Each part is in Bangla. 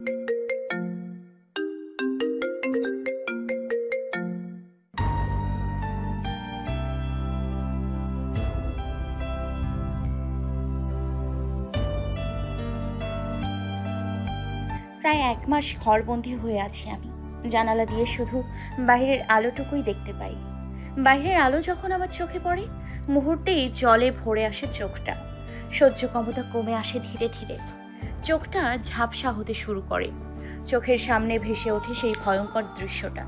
প্রায় 1 মাস ঘরবন্দি হয়ে আছি আমি। জানালা দিয়ে শুধু বাইরের আলোটুকুই দেখতে পাই। বাইরের আলো যখন আমার চোখে পড়ে, মুহূর্তেই জলে ভরে আসে চোখটা। সহ্য ক্ষমতা কমে আসে ধীরে ধীরে। চোখটা ঝাপসা হতে শুরু করে। চোখের সামনে ভেসে ওঠে সেই ভয়ঙ্কর দৃশ্যটা,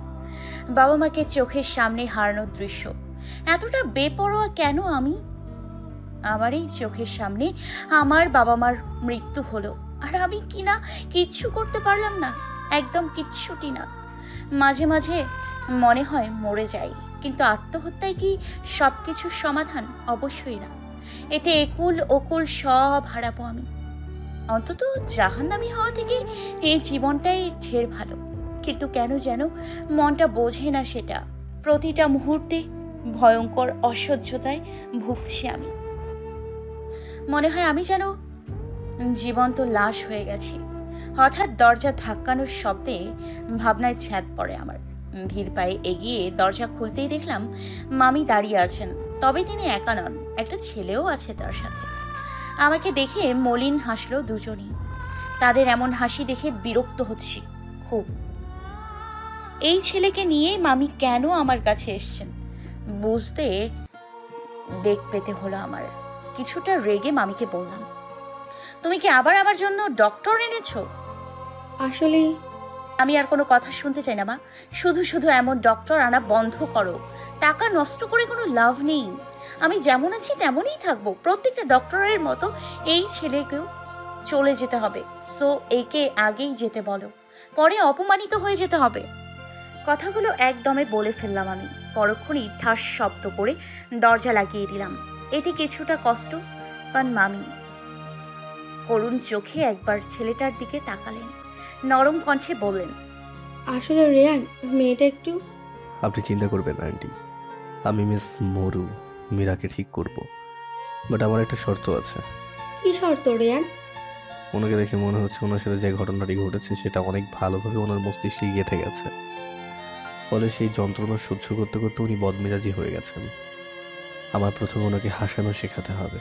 বাবা মাকে চোখের সামনে হারানোর দৃশ্য। এতটা বেপরোয়া কেন আমি? আমার এই চোখের সামনে আমার বাবা মার মৃত্যু হলো, আর আমি কিনা কিচ্ছু করতে পারলাম না, একদম কিচ্ছুটি না। মাঝে মাঝে মনে হয় মরে যাই, কিন্তু আত্মহত্যায় কি সব কিছুর সমাধান? অবশ্যই না। এতে একুল ওকুল সব হারাবো আমি। অন্তত জাহান্নামী হওয়া থেকে এই জীবনটাই ঢের ভালো। কিন্তু কেন যেন মনটা বোঝে না সেটা। প্রতিটা মুহূর্তে ভয়ঙ্কর অসহ্যতায় ভুগছি আমি। মনে হয় আমি যেন জীবন্ত লাশ হয়ে গেছি। হঠাৎ দরজা ধাক্কানোর শব্দে ভাবনায় ছাদ পড়ে আমার। ধীর পায়ে এগিয়ে দরজা খুলতেই দেখলাম মামি দাঁড়িয়ে আছেন। তবে তিনি একা নন, একটা ছেলেও আছে তার সাথে। আমাকে দেখে মলিন হাসলো দুজনই। তাদের এমন হাসি দেখে বিরক্ত হচ্ছি খুব। এই ছেলেকে নিয়ে মামি কেন আমার কাছে এসছেন বুঝতে বেগ পেতে হলো আমার। কিছুটা রেগে মামিকে বললাম, তুমি কি আবার আমার জন্য ডক্টর এনেছো? আসলে আমি আর কোনো কথা শুনতে চাই না মা। শুধু শুধু এমন ডক্টর আনা বন্ধ করো। টাকা নষ্ট করে কোনো লাভ নেই। আমি যেমন আছি তেমনই থাকবো। প্রত্যেকটা ডক্টরের মতো এই ছেলেকেও চলে যেতে হবে। সো একে আগেই যেতে বলো, পরে অপমানিত হয়ে যেতে হবে। কথাগুলো একদমে বলে ফেললাম আমি। পরক্ষণেই ঠাস শব্দ করে দরজা লাগিয়ে দিলাম। এতে কিছুটা কষ্ট পান মামি। করুণ চোখে একবার ছেলেটার দিকে তাকালেন, নরম কণ্ঠে বললেন, আসলে রেয়ান, মেয়েটা একটু। আপনি চিন্তা করবেন না আন্টি, আমি মিস মরু মীরাকে ঠিক করব। বাট আমার একটা শর্ত আছে। কি শর্ত রেয়ান? ওনাকে দেখে মনে হচ্ছে ওনার সাথে যে ঘটনাটি ঘটেছে সেটা অনেক ভালোভাবে ওনার মস্তিষ্কে গেঁথে গেছে। ফলে সেই যন্ত্রণা সহ্য করতে করতে উনি বদমেজাজি হয়ে গেছেন। আমার প্রথমে ওনাকে হাসানো শেখাতে হবে।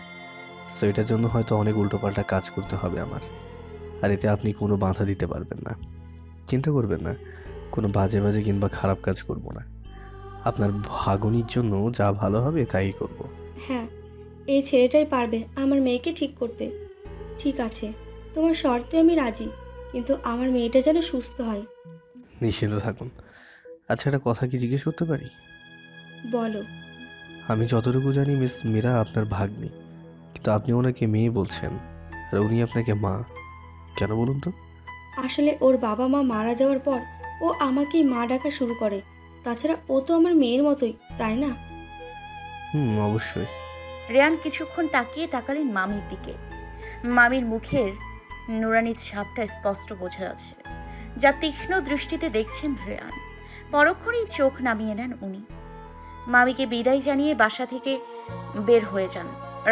সো এটার জন্য হয়তো অনেক উল্টোপাল্টা কাজ করতে হবে আমার। আর এতে আপনি কোনো বাধা দিতে পারবেন না। চিন্তা করবেন না, কোনো বাজে বাজে কিংবা খারাপ কাজ করব না। আপনার ভাগনির জন্য যা ভালো হবে তাই করব। হ্যাঁ, এই ছেলেটাই পারবে আমার মেয়েকে ঠিক করতে। ঠিক আছে, তোমার শর্তে আমি রাজি, কিন্তু আমার মেয়েটা যেন সুস্থ হয়। নিশ্চিন্ত থাকুন। আচ্ছা, একটা কথা কি জিজ্ঞেস করতে পারি? বলো। আমি যতটুকু জানি মিস মীরা আপনার ভাগ্নি, কিন্তু আপনি ওনাকে মেয়ে বলছেন আর উনি আপনাকে মা। কেন বলুন তো? আসলে ওর বাবা মা মারা যাওয়ার পর ও আমাকেই মা ডাকা শুরু করে। তাছাড়া ও তো আমার মেয়ের মতোই, তাই না? অবশ্যই। রেয়ান কিছুক্ষণ তাকিয়ে তাকালেন মামির দিকে। মামির মুখের নুরানি ছাপটা স্পষ্ট বোঝা যাচ্ছে, যা তীক্ষ্ণ দৃষ্টিতে দেখছেন রেয়ান। পরক্ষণেই চোখ নামিয়ে নেন উনি। মামিকে বিদায় জানিয়ে বাসা থেকে বের হয়ে যান।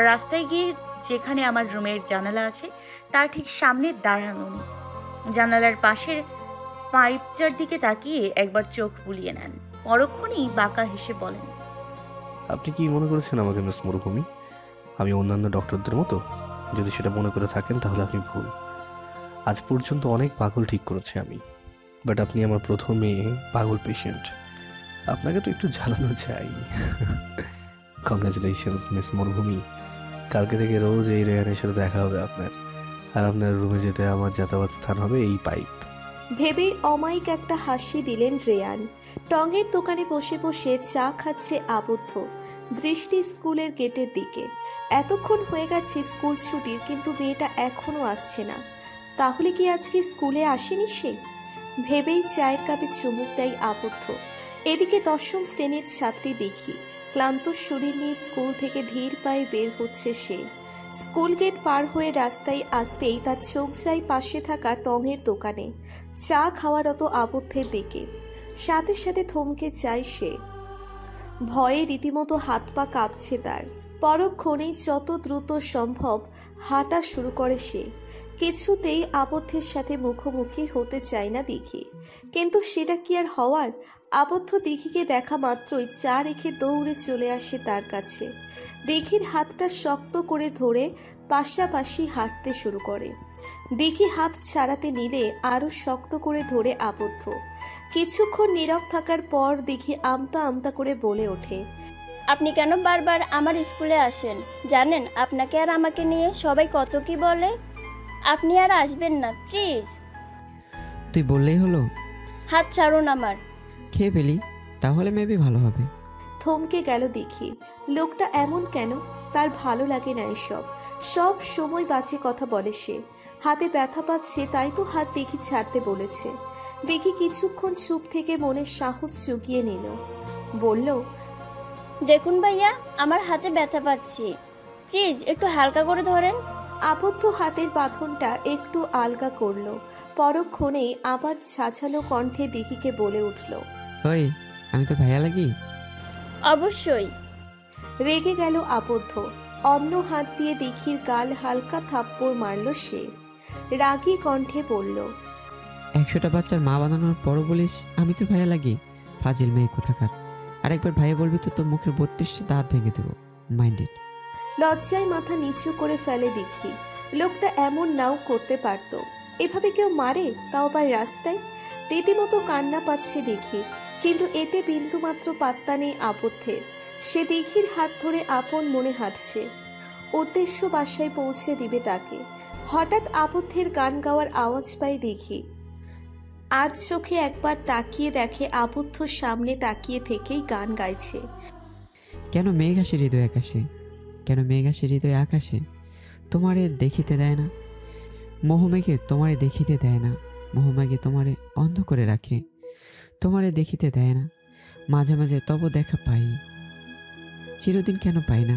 রাস্তায় গিয়ে যেখানে আমার রুমের জানালা আছে তার ঠিক সামনে দাঁড়ান উনি। জানালার পাশের পাইপটার দিকে তাকিয়ে একবার চোখ বুলিয়ে নেন। পরক্ষণেই বাঁকা হেসে বলেন, আপনি কি মনে করেছেন আমাকে মিস মরুভূমি? আমি অন্যান্য ডক্টরদের মতো? যদি সেটা মনে করে থাকেন তাহলে আপনি ভুল। আজ পর্যন্ত অনেক পাগল ঠিক করেছি আমি, বাট আপনি আমার প্রথমে পাগল পেশেন্ট। আপনাকে তো একটু জ্বালানো চাই। কংগ্রাচুলেশনস মিস মরুভূমি। কালকে থেকে রোজ এই রেয়ানের সাথে দেখা হবে আপনার, আর আপনার রুমে যেতে আমার যাতায়াত স্থান হবে এই পাইপ। ভেবেই অমায়িক একটা হাসি দিলেন রেয়ান। টঙের দোকানে বসে বসে চা খাচ্ছে আবদ্ধ, দৃষ্টি স্কুলের গেটের দিকে। এতক্ষণ হয়ে গেছে স্কুল ছুটির, কিন্তু মেয়েটা এখনো আসছে না। তাহলে কি আজকে স্কুলে আসেনি সে? ভেবেই চায়ের কাপে চুমুক দেয় আবদ্ধ। এদিকে 10ম শ্রেণীর ছাত্রী দেখি ক্লান্ত শরীর নিয়ে স্কুল থেকে ধীর পায়ে বের হচ্ছে সে। স্কুল গেট পার হয়ে রাস্তায় আসতেই তার চোখ যায় পাশে থাকা টঙের দোকানে চা খাওয়ারত আবদ্ধের দিকে। সাথে সাথে থমকে যায় সে। ভয়ে রীতিমতো হাত পা কাঁপছে তার। পরক্ষণেই যত দ্রুত সম্ভব হাঁটা শুরু করে সে। কিছুতেই আবদ্ধের সাথে মুখোমুখি হতে চায় না দিঘি, কিন্তু সেটা কি আর হওয়ার। আবদ্ধ দিঘিকে দেখা মাত্রই চা রেখে দৌড়ে চলে আসে তার কাছে। দিঘির হাতটা শক্ত করে ধরে পাশাপাশি হাঁটতে শুরু করে। দিঘি হাত ছাড়াতে নিলে আরো শক্ত করে ধরে আবদ্ধ। কিছুক্ষণ নীরব থাকার পর দিঘি আমতা আমতা করে বলে ওঠে, আপনি কেন বারবার আমার স্কুলে আসেন? জানেন আপনাকে আর আমাকে নিয়ে সবাই কত কি বলে। আপনি আর আসবেন না প্লিজ। তুই বললেই হলো। হাত ছাড়ুন আমার। খেয়ে ফেলি, তাহলে মেবি ভালো হবে। থমকে গেল দিঘি। লোকটা এমন কেন? তার ভালো লাগে না এসব। সব সময় বাজে কথা বলে সে। হাতে ব্যথা পাচ্ছে তাই তো হাত দিঘি ছাড়তে বলেছে। দিঘি কিছুক্ষণ চুপ থেকে মনের সাহস জুগিয়ে নিল। বলল, দেখুন ভাইয়া, আমার হাতে ব্যথা পাচ্ছি, প্লিজ একটু হালকা করে ধরেন। আবদ্ধ হাতের বাঁধনটা একটু আলগা করলো। পরক্ষণেই আবার ছাঝালো কণ্ঠে দিঘিকে বলে উঠল, ওই, আমি তো ভাইয়া লাগি। অবশ্যই। রেগে গেল আবদ্ধ। অন্য হাত দিয়ে দিঘির গাল হালকা থাপ্পড় মারল সে। রাগী কণ্ঠে বলল, 100টা বাচ্চার মা বানানোর পরও বলিস আমি তোর ভাইয়া লাগি? ফাজিল মেয়ে কোথাকার। আরেকবার ভাইয়া বলবি তো তোর মুখের 32টা দাঁত ভেঙে দেবো। মাইন্ডেড। লজ্জায় মাথা নিচু করে ফেলে দিঘি। লোকটা এমন নাও করতে পারত। এভাবে কেউ মারে, তাও আবার রাস্তায়? রীতিমতো কান্না পাচ্ছে দিঘি, কিন্তু এতে বিন্দুমাত্র পাত্তা নেই আবদ্ধের। সে দিঘির হাত ধরে আপন মনে হাঁটছে, উদ্দেশ্য বাসায় পৌঁছে দিবে তাকে। হঠাৎ আবদ্ধের গান গাওয়ার আওয়াজ পায় দিঘি। আর চোখে একবার তাকিয়ে দেখে আবদ্ধ সামনে তাকিয়ে থেকেই গান গাইছে। কেন মেঘ আসে হৃদয় আকাশে, কেন মেঘ আসে হৃদয় আকাশে, তোমারে দেখিতে দেয় না। মোহমেঘে তোমারে দেখিতে দেয় না, মোহমেঘে তোমারে অন্ধ করে রাখে। তোমারে দেখিতে দেয় না, মাঝে মাঝে তবু দেখা পাই। চিরদিন কেন পাই না,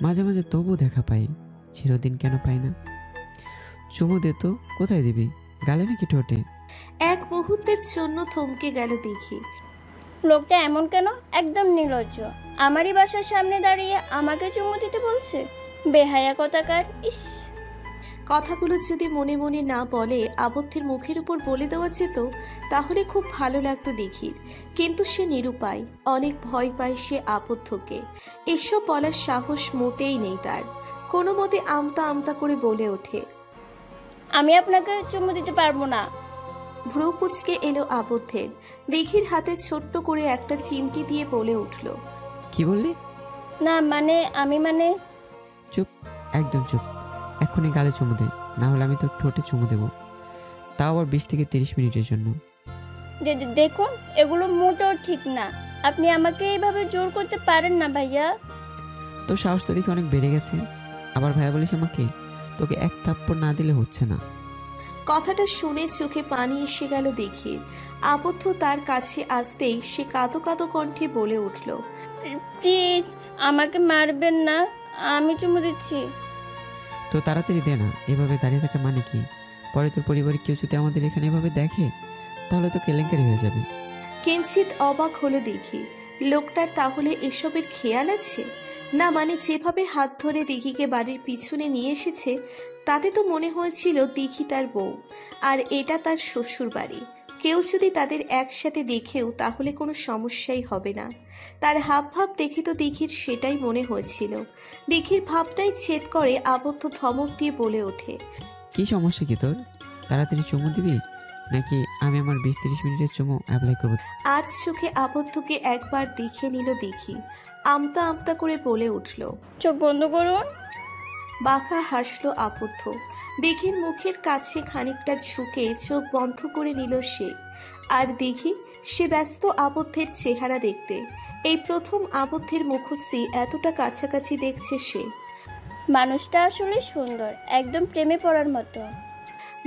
মাঝে মাঝে তবু দেখা পাই। চিরদিন কেন পাই না। চুমু দে তো, কোথায় দিবি? গালে নাকি ঠোঁটে? এক মুহূর্তের জন্য থমকে গেল দিঘি। লোকটা এমন কেন? একদম নির্লজ্জ। আমারই বাসার সামনে দাঁড়িয়ে আমাকে চুমু দিতে বলছে। বেহায়া কথাকার। ইস, কথাগুলো যদি মনে মনে না বলে, আবদ্ধের মুখের উপর বলে দেওয়া যেত, তাহলে খুব ভালো লাগতো দিঘির। কিন্তু সে নিরুপায়। অনেক ভয় পায় সে আবদ্ধকে। এসব বলার সাহস মোটেই নেই তার। কোনো মতে আমতা আমতা করে বলে ওঠে, আমি আপনাকে চুমু দিতে পারবো না। ভ্রু কুচকে এলো আবদ্ধের। দিঘির হাতে ছোট্ট করে একটা চিমটি দিয়ে বলে উঠল, কি বললি? না মানে চুপ, একদম চুপ। এক্ষুনি গালে চুমু দে, না হলে আমি তোর ঠোঁটে চুমু দেবো, তাও আবার 20 থেকে 30 মিনিটের জন্য। দেখুন, এগুলো মোটেও ঠিক না। আপনি আমাকে এইভাবে জোর করতে পারেন না ভাইয়া। তোর সাহস তো দেখি অনেক বেড়ে গেছে। আবার ভাইয়া বলিস আমাকে? তোকে এক থাপ্পড় না দিলে হচ্ছে না। কথাটা শুনে চোখে পানি এসে গেল দিঘির। আবদ্ধ তার কাছে আসতেই সে কাঁদো কাঁদো কণ্ঠে বলে উঠল, প্লিজ আমাকে মারবেন না, আমি চুমু দিচ্ছি। তো তাড়াতাড়ি দে না, এভাবে দাঁড়িয়ে থাকার মানে কি? পরে তোর পরিবারের কেউ যদি আমাদের এখানে এভাবে দেখে, তাহলে তো কেলেঙ্কারি হয়ে যাবে। কিঞ্চিত অবাক হলো দিঘি। লোকটার তাহলে এসবের খেয়াল আছে? না, মানে যেভাবে হাত ধরে দিঘিকে বাড়ির পিছনে নিয়ে এসেছে, তাতে তো মনে হয়েছিল দিঘি তার বউ, আর এটা তার শ্বশুর বাড়ি। কেউ যদি তাদের একসাথে দেখেও তাহলে কোনো সমস্যাই হবে না। তার হাবভাব দেখে তো দিঘির সেটাই মনে হয়েছিল। দিঘির ভাবটাই ছেদ করে আবদ্ধ ধমক দিয়ে বলে ওঠে, কি সমস্যা কি তোর? তাড়াতাড়ি চুমু দিবি, নাকি আমি আমার 20-30 মিনিটের চুমু অ্যাপ্লাই করবো? আজ চোখে আবদ্ধকে একবার দেখে নিল দিঘি। আমতা আমতা করে বলে উঠল, চোখ বন্ধ করুন। বাঁকা হাসলো আবদ্ধ। দিঘির মুখের কাছে খানিকটা ঝুঁকে চোখ বন্ধ করে নিল সে। আর দিঘি, সে ব্যস্ত আবদ্ধের চেহারা দেখতে। এই প্রথম আবদ্ধের মুখশ্রী এতটা কাছাকাছি দেখছে সে। মানুষটা আসলে সুন্দর, একদম প্রেমে পড়ার মতো।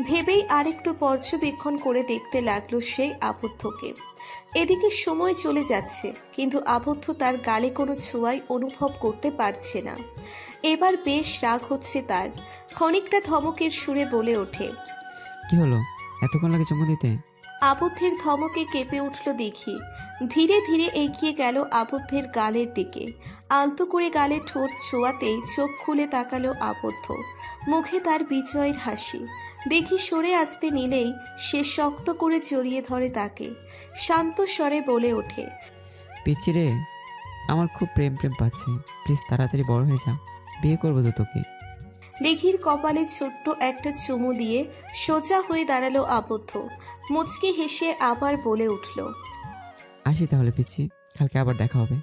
ভেবেই আরেকটু পর্যবেক্ষণ করে দেখতে লাগলো সে আবদ্ধকে। এদিকে সময় চলে যাচ্ছে, কিন্তু আবদ্ধ তার গালে কোনো ছোঁয়াই অনুভব করতে পারছে না। এবার বেশ রাগ হচ্ছে তার। ক্ষণিকটা ধমকের সুরে বলে ওঠে, কি হলো, এতক্ষণ লাগে চুমু দিতে? আবদ্ধের ধমকে কেঁপে উঠল দিঘি। ধীরে ধীরে এগিয়ে গেল আবদ্ধের গালের দিকে। আলতো করে গালে ঠোঁট ছোঁয়াতেই চোখ খুলে তাকালো আবদ্ধ। মুখে তার বিজয়ের হাসি। দেখি সরে আসতে নিলেই সে শক্ত করে জড়িয়ে ধরে তাকে। শান্ত স্বরে বলে ওঠে, পিচ্ছি রে, আমার খুব প্রেম প্রেম পাচ্ছে, প্লিজ তাড়াতাড়ি বড় হয়ে যা, বিয়ে করবো তো তোকে। দিঘির কপালে ছোট্ট একটা চুমু দিয়ে সোজা হয়ে দাঁড়ালো আবদ্ধ। মুচকি হেসে আবার বলে উঠল, আসি তাহলে পিচ্ছি, কালকে আবার দেখা হবে।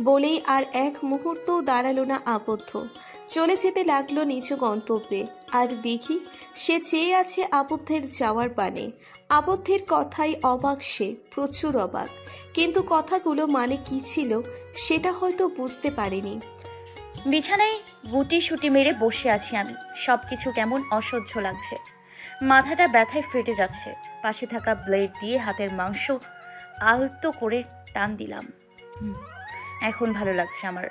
বলেই আর এক মুহূর্তও দাঁড়ালো না আবদ্ধ। চলে যেতে লাগলো নিজ গন্তব্যে। আর দেখি সে চেয়ে আছে আবদ্ধের যাওয়ার পানে। আবদ্ধের কথাই অবাক সে, প্রচুর অবাক। কিন্তু কথাগুলো মানে কি ছিল সেটা হয়তো বুঝতে পারেনি। বিছানায় গুটি সুটি মেরে বসে আছি আমি। সব কিছু কেমন অসহ্য লাগছে, মাথাটা ব্যথায় ফেটে যাচ্ছে। পাশে থাকা ব্লেড দিয়ে হাতের মাংস আলতো করে টান দিলাম। এখন ভালো লাগছে আমার।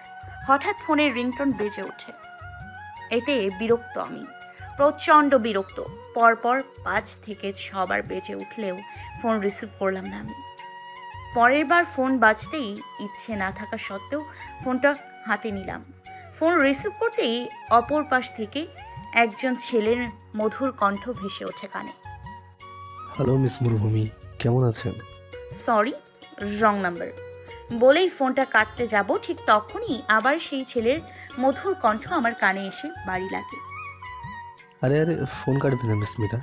হঠাৎ ফোনের রিংটোন বেজে ওঠে। এতে বিরক্ত আমি, প্রচণ্ড বিরক্ত। পরপর 5 থেকে 6 বার বেজে উঠলেও ফোন রিসিভ করলাম না আমি। পরের বার ফোন বাজতেই ইচ্ছে না থাকা সত্ত্বেও ফোনটা হাতে নিলাম। ফোন রিসিভ করতেই অপর পাশ থেকে একজন ছেলের মধুর কণ্ঠ ভেসে ওঠে কানে। হ্যালো মিস মরুভূমি, কেমন আছেন? সরি, রং নাম্বার বলেই ফোনটা কাটতে যাব, ঠিক তখনই আবার সেই ছেলের মধুর কণ্ঠ আমার কানে এসে বাড়ি লাগে। আরে আরে, ফোন কাটবে না মিস মীরা,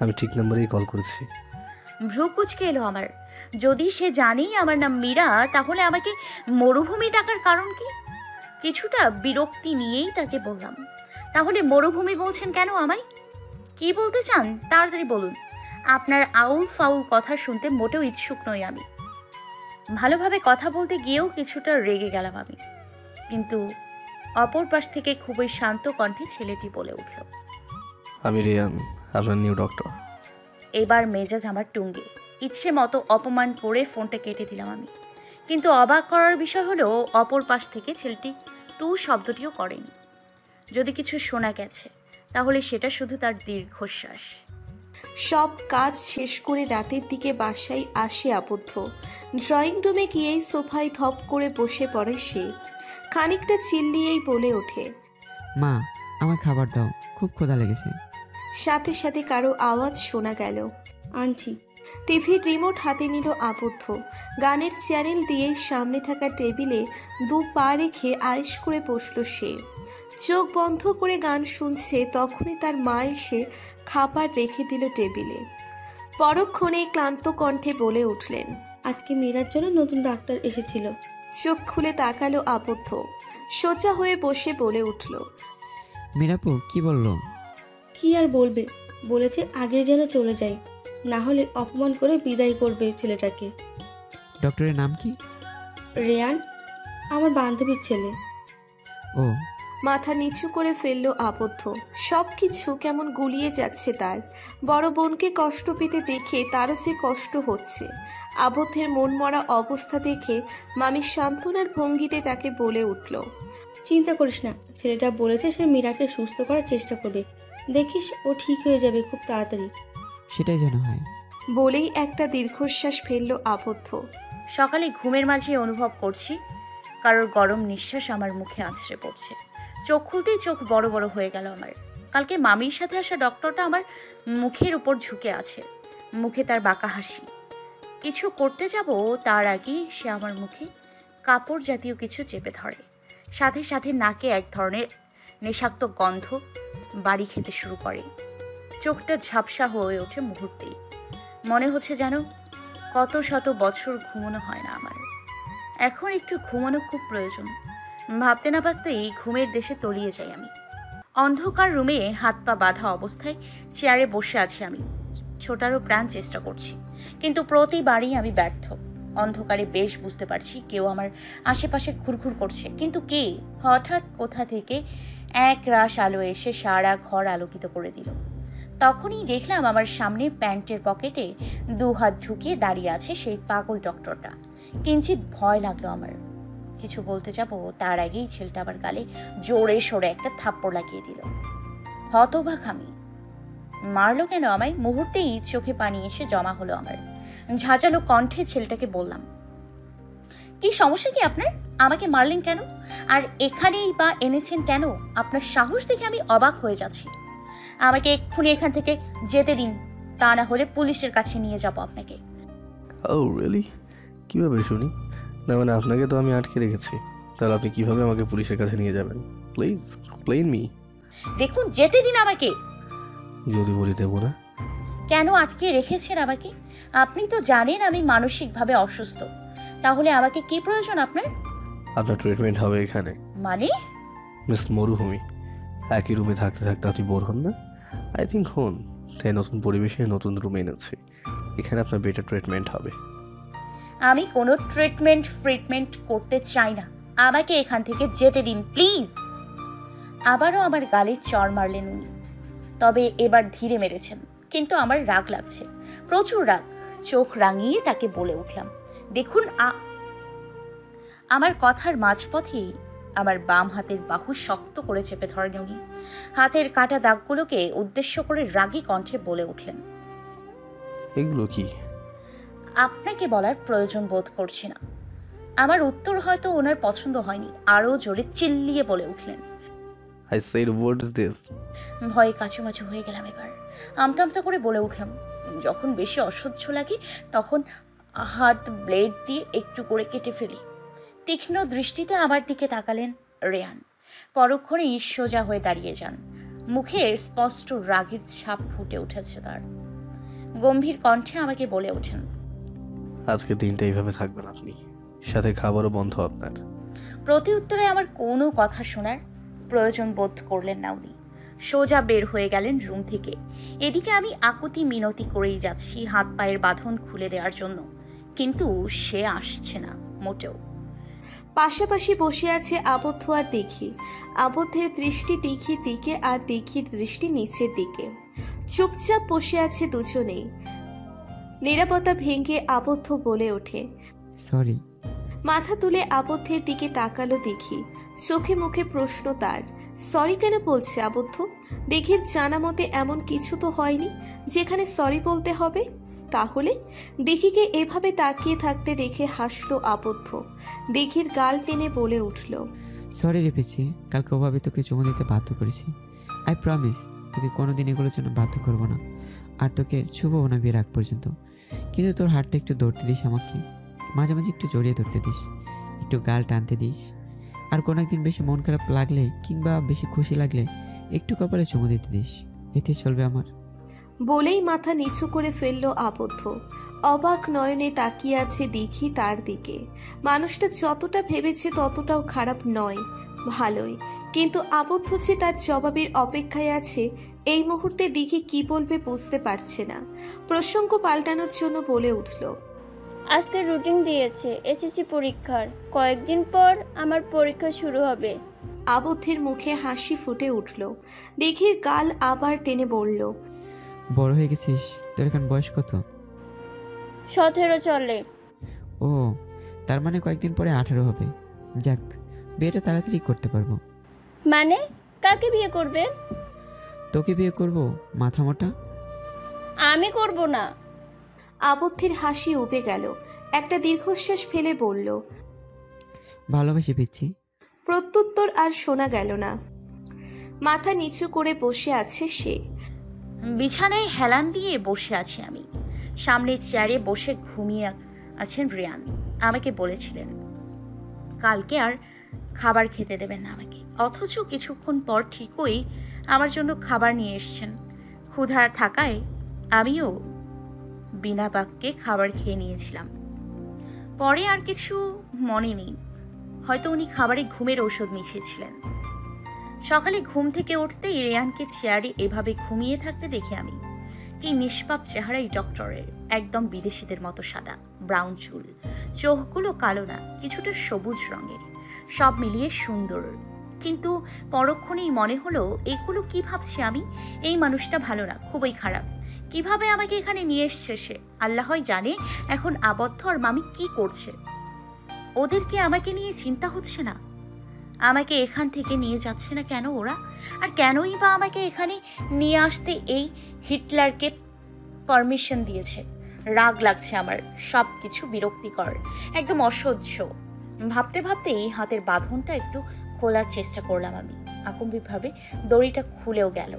আমি ঠিক নাম্বারেই কল করেছি। ভ্রু কুচকে এলো আমার। যদি সে জানেই আমার নাম মীরা, তাহলে আমাকে মরুভূমি ডাকার কারণ কি? কিছুটা বিরক্তি নিয়েই তাকে বললাম, তাহলে মরুভূমি বলছেন কেন আমায়? কি বলতে চান তাড়াতাড়ি বলুন। আপনার আউল ফাউল কথা শুনতে মোটেও ইচ্ছুক নই আমি। ভালোভাবে কথা বলতে গিয়েও কিছুটা রেগে গেলাম আমি। কিন্তু অপর পাশ থেকে খুবই শান্ত কণ্ঠে ছেলেটি বলে উঠল, আমি রেয়ান, আপনার নিউ ডক্টর। এবার মেজাজ আমার টুঙ্গে। ইচ্ছে মতো অপমান করে ফোনটা কেটে দিলাম আমি। কিন্তু অবাক করার বিষয় হলো, অপর পাশ থেকে ছেলেটি টু শব্দটিও করেনি। যদি কিছু শোনা গেছে তাহলে সেটা শুধু তার দীর্ঘশ্বাস। সব কাজ শেষ করে রাতের দিকে বাসায় আসে আবদ্ধ। ড্রয়িং রুমে গিয়েই সোফায় ধপ করে বসে পড়ে সে। খানিকটা চিল্লিয়েই বলে ওঠে, মা, আমার খাবার দাও, খুব ক্ষুধা লেগেছে। সাথে সাথে কারো আওয়াজ শোনা গেল। আনছি। টিভির রিমোট হাতে নিল আবদ্ধ। গানের চ্যানেল দিয়েই সামনে থাকা টেবিলে 2 পা রেখে আয়েশ করে বসল সে। চোখ বন্ধ করে গান শুনছে, তখনই তার মা এসে খাবার রেখে দিল টেবিলে। পরক্ষণে ক্লান্ত কণ্ঠে বলে উঠলেন, আজকে মীরার জন্য নতুন ডাক্তার এসেছিল। চোখ খুলে তাকালো আবদ্ধ। সোজা হয়ে বসে বলে উঠল, মীরাপু কি বললো? কি আর বলবে, বলেছে আগে যেন চলে যাই, না হলে অপমান করে বিদায় করবে ছেলেটাকে। ডক্টরের নাম কি? রেয়ান, আমার বান্ধবীর ছেলে। ও, মাথা নিচু করে ফেললো আবদ্ধ। সব কিছু কেমন গুলিয়ে যাচ্ছে তার। বড় বোনকে কষ্ট পেতে দেখে তারও যে কষ্ট হচ্ছে। আবদ্ধের মনমরা অবস্থা দেখে মামি সান্ত্বনার ভঙ্গিতে তাকে বলে উঠল, চিন্তা করিস না, ছেলেটা বলেছে সে মীরাকে সুস্থ করার চেষ্টা করবে। দেখিস ও ঠিক হয়ে যাবে খুব তাড়াতাড়ি। সেটাই যেন হয়। বলেই একটা দীর্ঘশ্বাস ফেললো আবদ্ধ। সকালে ঘুমের মাঝে অনুভব করছি কারোর গরম নিঃশ্বাস আমার মুখে আছড়ে পড়ছে। চোখ খুলতেই চোখ বড় বড় হয়ে গেল আমার। কালকে মামির সাথে আসা ডক্টরটা আমার মুখের উপর ঝুঁকে আছে, মুখে তার বাঁকা হাসি। কিছু করতে যাব তার আগেই সে আমার মুখে কাপড় জাতীয় কিছু চেপে ধরে। সাথে সাথে নাকে এক ধরনের নেশাক্ত গন্ধ বাড়ি খেতে শুরু করে। চোখটা ঝাপসা হয়ে ওঠে মুহূর্তেই। মনে হচ্ছে যেন কত শত বছর ঘুমানো হয় না আমার। এখন একটু ঘুমানো খুব প্রয়োজন। ভাবতে না ভাবতেই ঘুমের দেশে তলিয়ে যাই আমি। অন্ধকার রুমে হাত পা বাঁধা অবস্থায় চেয়ারে বসে আছি আমি। ছোটারও প্রাণ চেষ্টা করছি, কিন্তু প্রতিবারই আমি ব্যর্থ। অন্ধকারে বেশ বুঝতে পারছি কেউ আমার আশেপাশে ঘুরঘুর করছে, কিন্তু কে? হঠাৎ কোথা থেকে এক রাশ আলো এসে সারা ঘর আলোকিত করে দিল। তখনই দেখলাম আমার সামনে প্যান্টের পকেটে 2 হাত ঢুকিয়ে দাঁড়িয়ে আছে সেই পাগল ডক্টরটা। কিঞ্চিত ভয় লাগলো আমার। কিছু বলতে যাব তার আগেই ছেলেটা আমার গালে জোরে সোরে একটা থাপ্পড় লাগিয়ে দিল। হতবাক আমি। মারলো কেন আমায়? মুহূর্তেই চোখে পানি এসে জমা হলো আমার। ঝাঁঝালো কণ্ঠে ছেলেটাকে বললাম, কি সমস্যা কি আপনার? আমাকে মারলেন কেন? আর এখানেই বা এনেছেন কেন? আপনার সাহস দেখে আমি অবাক হয়ে যাচ্ছি। আমাকে এক্ষুনি এখান থেকে যেতে দিন, তা না হলে পুলিশের কাছে নিয়ে যাব আপনাকে। ও রিয়েলি? কীভাবে শুনি? না মানে আপনাকে তো আমি আটকে রেখেছি, তাহলে আপনি কীভাবে আমাকে পুলিশের কাছে নিয়ে যাবেন? Please explain me. দেখুন, যেতে দিন আমাকে। যদি বলি দেবো না? কেন আটকে রেখেছেন আমাকে? আপনি তো জানেন আমি মানসিকভাবে অসুস্থ, তাহলে আমাকে কি প্রয়োজন আপনার? আপনার ট্রিটমেন্ট হবে এখানে। মানে? মিস মরুভূমি, একই রুমে থাকতে থাকতে আপনি বোর হন না? আই থিঙ্ক হন, তাই নতুন পরিবেশে নতুন রুমে এনেছি। এখানে আপনার বেটার ট্রিটমেন্ট হবে। আমি কোনো ট্রিটমেন্ট করতে চাই না, আমাকে এখান থেকে যেতে দিন প্লিজ। আবারও আমার গালে চড় মারলেন উনি, তবে এবার ধীরে মেরেছেন। কিন্তু আমার রাগ লাগছে, প্রচুর রাগ। চোখ রাঙিয়ে তাকে বলে উঠলাম, দেখুন আমার কথার মাঝপথেই আমার বাম হাতের বাহু শক্ত করে চেপে ধরেন উনি। হাতের কাটা দাগগুলোকে উদ্দেশ্য করে রাগী কণ্ঠে বলে উঠলেন, এগুলো কি? আপনাকে বলার প্রয়োজন বোধ করছি না। আমার উত্তর হয়তো ওনার পছন্দ হয়নি, আরও জোরে চিল্লিয়ে বলে উঠলেন, I said what is this? ভয়ে কাচুমাচু হয়ে গেলাম। এবার আমতা আমতা করে বলে উঠলাম, যখন বেশি অসহ্য লাগে তখন হাত ব্লেড দিয়ে একটু করে কেটে ফেলি। তীক্ষ্ণ দৃষ্টিতে আমার দিকে তাকালেন রেয়ান, পরক্ষণেই সোজা হয়ে দাঁড়িয়ে যান। মুখে স্পষ্ট রাগের ছাপ ফুটে উঠেছে তার। গম্ভীর কণ্ঠে আমাকে বলে ওঠেন, আজকে দিনটা এইভাবে থাকবেন আপনি, সাথে খাবারও বন্ধ আপনার। প্রতি উত্তরে আমার কোনো কথা শোনার প্রয়োজন বোধ করলেন না উনি। সোজা বের হয়ে গেলেন রুম থেকে। এদিকে আমি আকুতি মিনতি করেই যাচ্ছি হাত পায়ের বাঁধন খুলে দেওয়ার জন্য, কিন্তু সে আসছে না মোটেও। পাশাপাশি বসে আছে আবদ্ধ আর দেখি। আবদ্ধের দৃষ্টি দিঘির দিকে আর দিঘির দৃষ্টি নিচের দিকে। চুপচাপ বসে আছে দুজনেই। নীরবতা ভেঙে আবদ্ধ বলে ওঠে, সরি। মাথা তুলে আবদ্ধের দিকে তাকালো দেখি। চোখে মুখে প্রশ্ন তার। সরি কেন বলছে আবদ্ধ? দিঘির জানা মতে এমন কিছু তো হয়নি যেখানে সরি বলতে হবে। তাহলে দিঘিকে এভাবে তাকিয়ে থাকতে দেখে হাসলো আবদ্ধ। দিঘির গাল টেনে বলে উঠল, সরি রে পিচ্ছি, কালকে ওভাবে তোকে চুমু দিতে বাধ্য করেছি। আই প্রমিস তোকে কোনোদিন এগুলোর জন্য বাধ্য করবো না, আর তোকে ছুবো না বিয়ের আগ পর্যন্ত। কিন্তু তোর হাতটা একটু ধরতে দিস আমাকে, মাঝে মাঝে একটু জড়িয়ে ধরতে দিস, একটু গাল টানতে দিস, আর কোনো একদিন বেশি মন খারাপ লাগলে কিংবা বেশি খুশি লাগলে একটু কপালে চুমু দিতে দিস, এতে চলবে আমার। বলেই মাথা নিচু করে ফেলল আবদ্ধ। অবাক নয়নে তাকিয়ে আছে দিঘি তার দিকে। মানুষটা যতটা ভেবেছে ততটাও খারাপ নয়, ভালোই। কিন্তু আবদ্ধ যে তার জবাবের অপেক্ষায় আছে, এই মুহূর্তে দিঘি কি বলবে বুঝতে পারছে না। প্রসঙ্গ পাল্টানোর জন্য বলে উঠল, আজকে রুটিন দিয়েছে এসএসসি পরীক্ষার, কয়েকদিন পর আমার পরীক্ষা শুরু হবে। আবদ্ধের মুখে হাসি ফুটে উঠল। দিঘির গাল আবার টেনে বলল, বড় হয়ে গেছিস, তোর এখন বয়স কত? 17 চলে। ও, তার মানে কয়েকদিন পরে 18 হবে। যাক, বিয়েটা তাড়াতাড়ি করতে পারবো। মানে কাকে বিয়ে করবেন? তোকে বিয়ে করব, মাথা মোটা। আমি করব না। আবদ্ধের হাসি উবে গেল। একটা দীর্ঘশ্বাস ফেলে বলল, ভালোবাসি পিচ্ছি। প্রত্যুত্তর আর শোনা গেল না। মাথা নিচু করে বসে আছে সে। বিছানায় হেলান দিয়ে বসে আছি আমি। সামনে চেয়ারে বসে ঘুমিয়ে আছেন রিয়ান। আমাকে বলেছিলেন কালকে আর খাবার খেতে দেবেন না আমাকে, অথচ কিছুক্ষণ পর ঠিকই আমার জন্য খাবার নিয়ে এসছেন। ক্ষুধা থাকায় আমিও বিনা বাক্যে খাবার খেয়ে নিয়েছিলাম। পরে আর কিছু মনে নেই, হয়তো উনি খাবারে ঘুমের ঔষধ মিশিয়েছিলেন। সকালে ঘুম থেকে উঠতেই রেয়ানকে চেয়ারে এভাবে ঘুমিয়ে থাকতে দেখে আমি। কি নিষ্পাপ চেহারা এই ডক্টরের, একদম বিদেশিদের মতো সাদা, ব্রাউন চুল, চোখগুলো কালো না, কিছুটা সবুজ রঙের, সব মিলিয়ে সুন্দর। কিন্তু পরক্ষণেই মনে হলো এগুলো কি ভাবছি আমি। এই মানুষটা ভালো না, খুবই খারাপ। কিভাবে আমাকে এখানে নিয়ে এসছে সে, আল্লাহই জানে। এখন আবদ্ধ আর মামি কি করছে, ওদেরকে আমাকে নিয়ে চিন্তা হচ্ছে না? আমাকে এখান থেকে নিয়ে যাচ্ছে না কেন ওরা? আর কেনই বা আমাকে এখানে নিয়ে আসতে এই হিটলারকে পারমিশন দিয়েছে? রাগ লাগছে আমার, সব কিছু বিরক্তিকর, একদম অসহ্য। ভাবতে ভাবতেই হাতের বাঁধনটা একটু খোলার চেষ্টা করলাম আমি। আকম্বিকভাবে দড়িটা খুলেও গেল।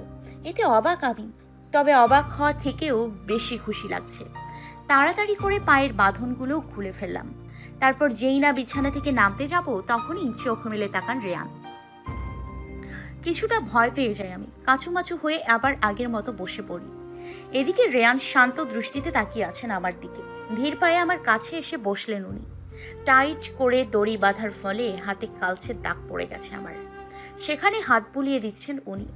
এতে অবাক আমি, তবে অবাক হওয়া থেকেও বেশি খুশি লাগছে। তাড়াতাড়ি করে পায়ের বাঁধনগুলো খুলে ফেললাম। তারপর যেই না বিছানা থেকে নামতে যাব তখনই চোখ মেলে তাকান রেয়ান। কিছুটা ভয় পেয়ে যাই আমি, কাঁচুমাচু হয়ে আবার আগের মতো বসে পড়ি। এদিকে রেয়ান শান্ত দৃষ্টিতে তাকিয়ে আছেন আমার দিকে। ধীর পায়ে আমার কাছে এসে বসলেন উনি। টাইট করে দড়ি বাঁধার ফলে হাতে কালচে দাগ পড়ে গেছে আমার। সেখানে হাত বুলিয়ে দিচ্ছেন উনি।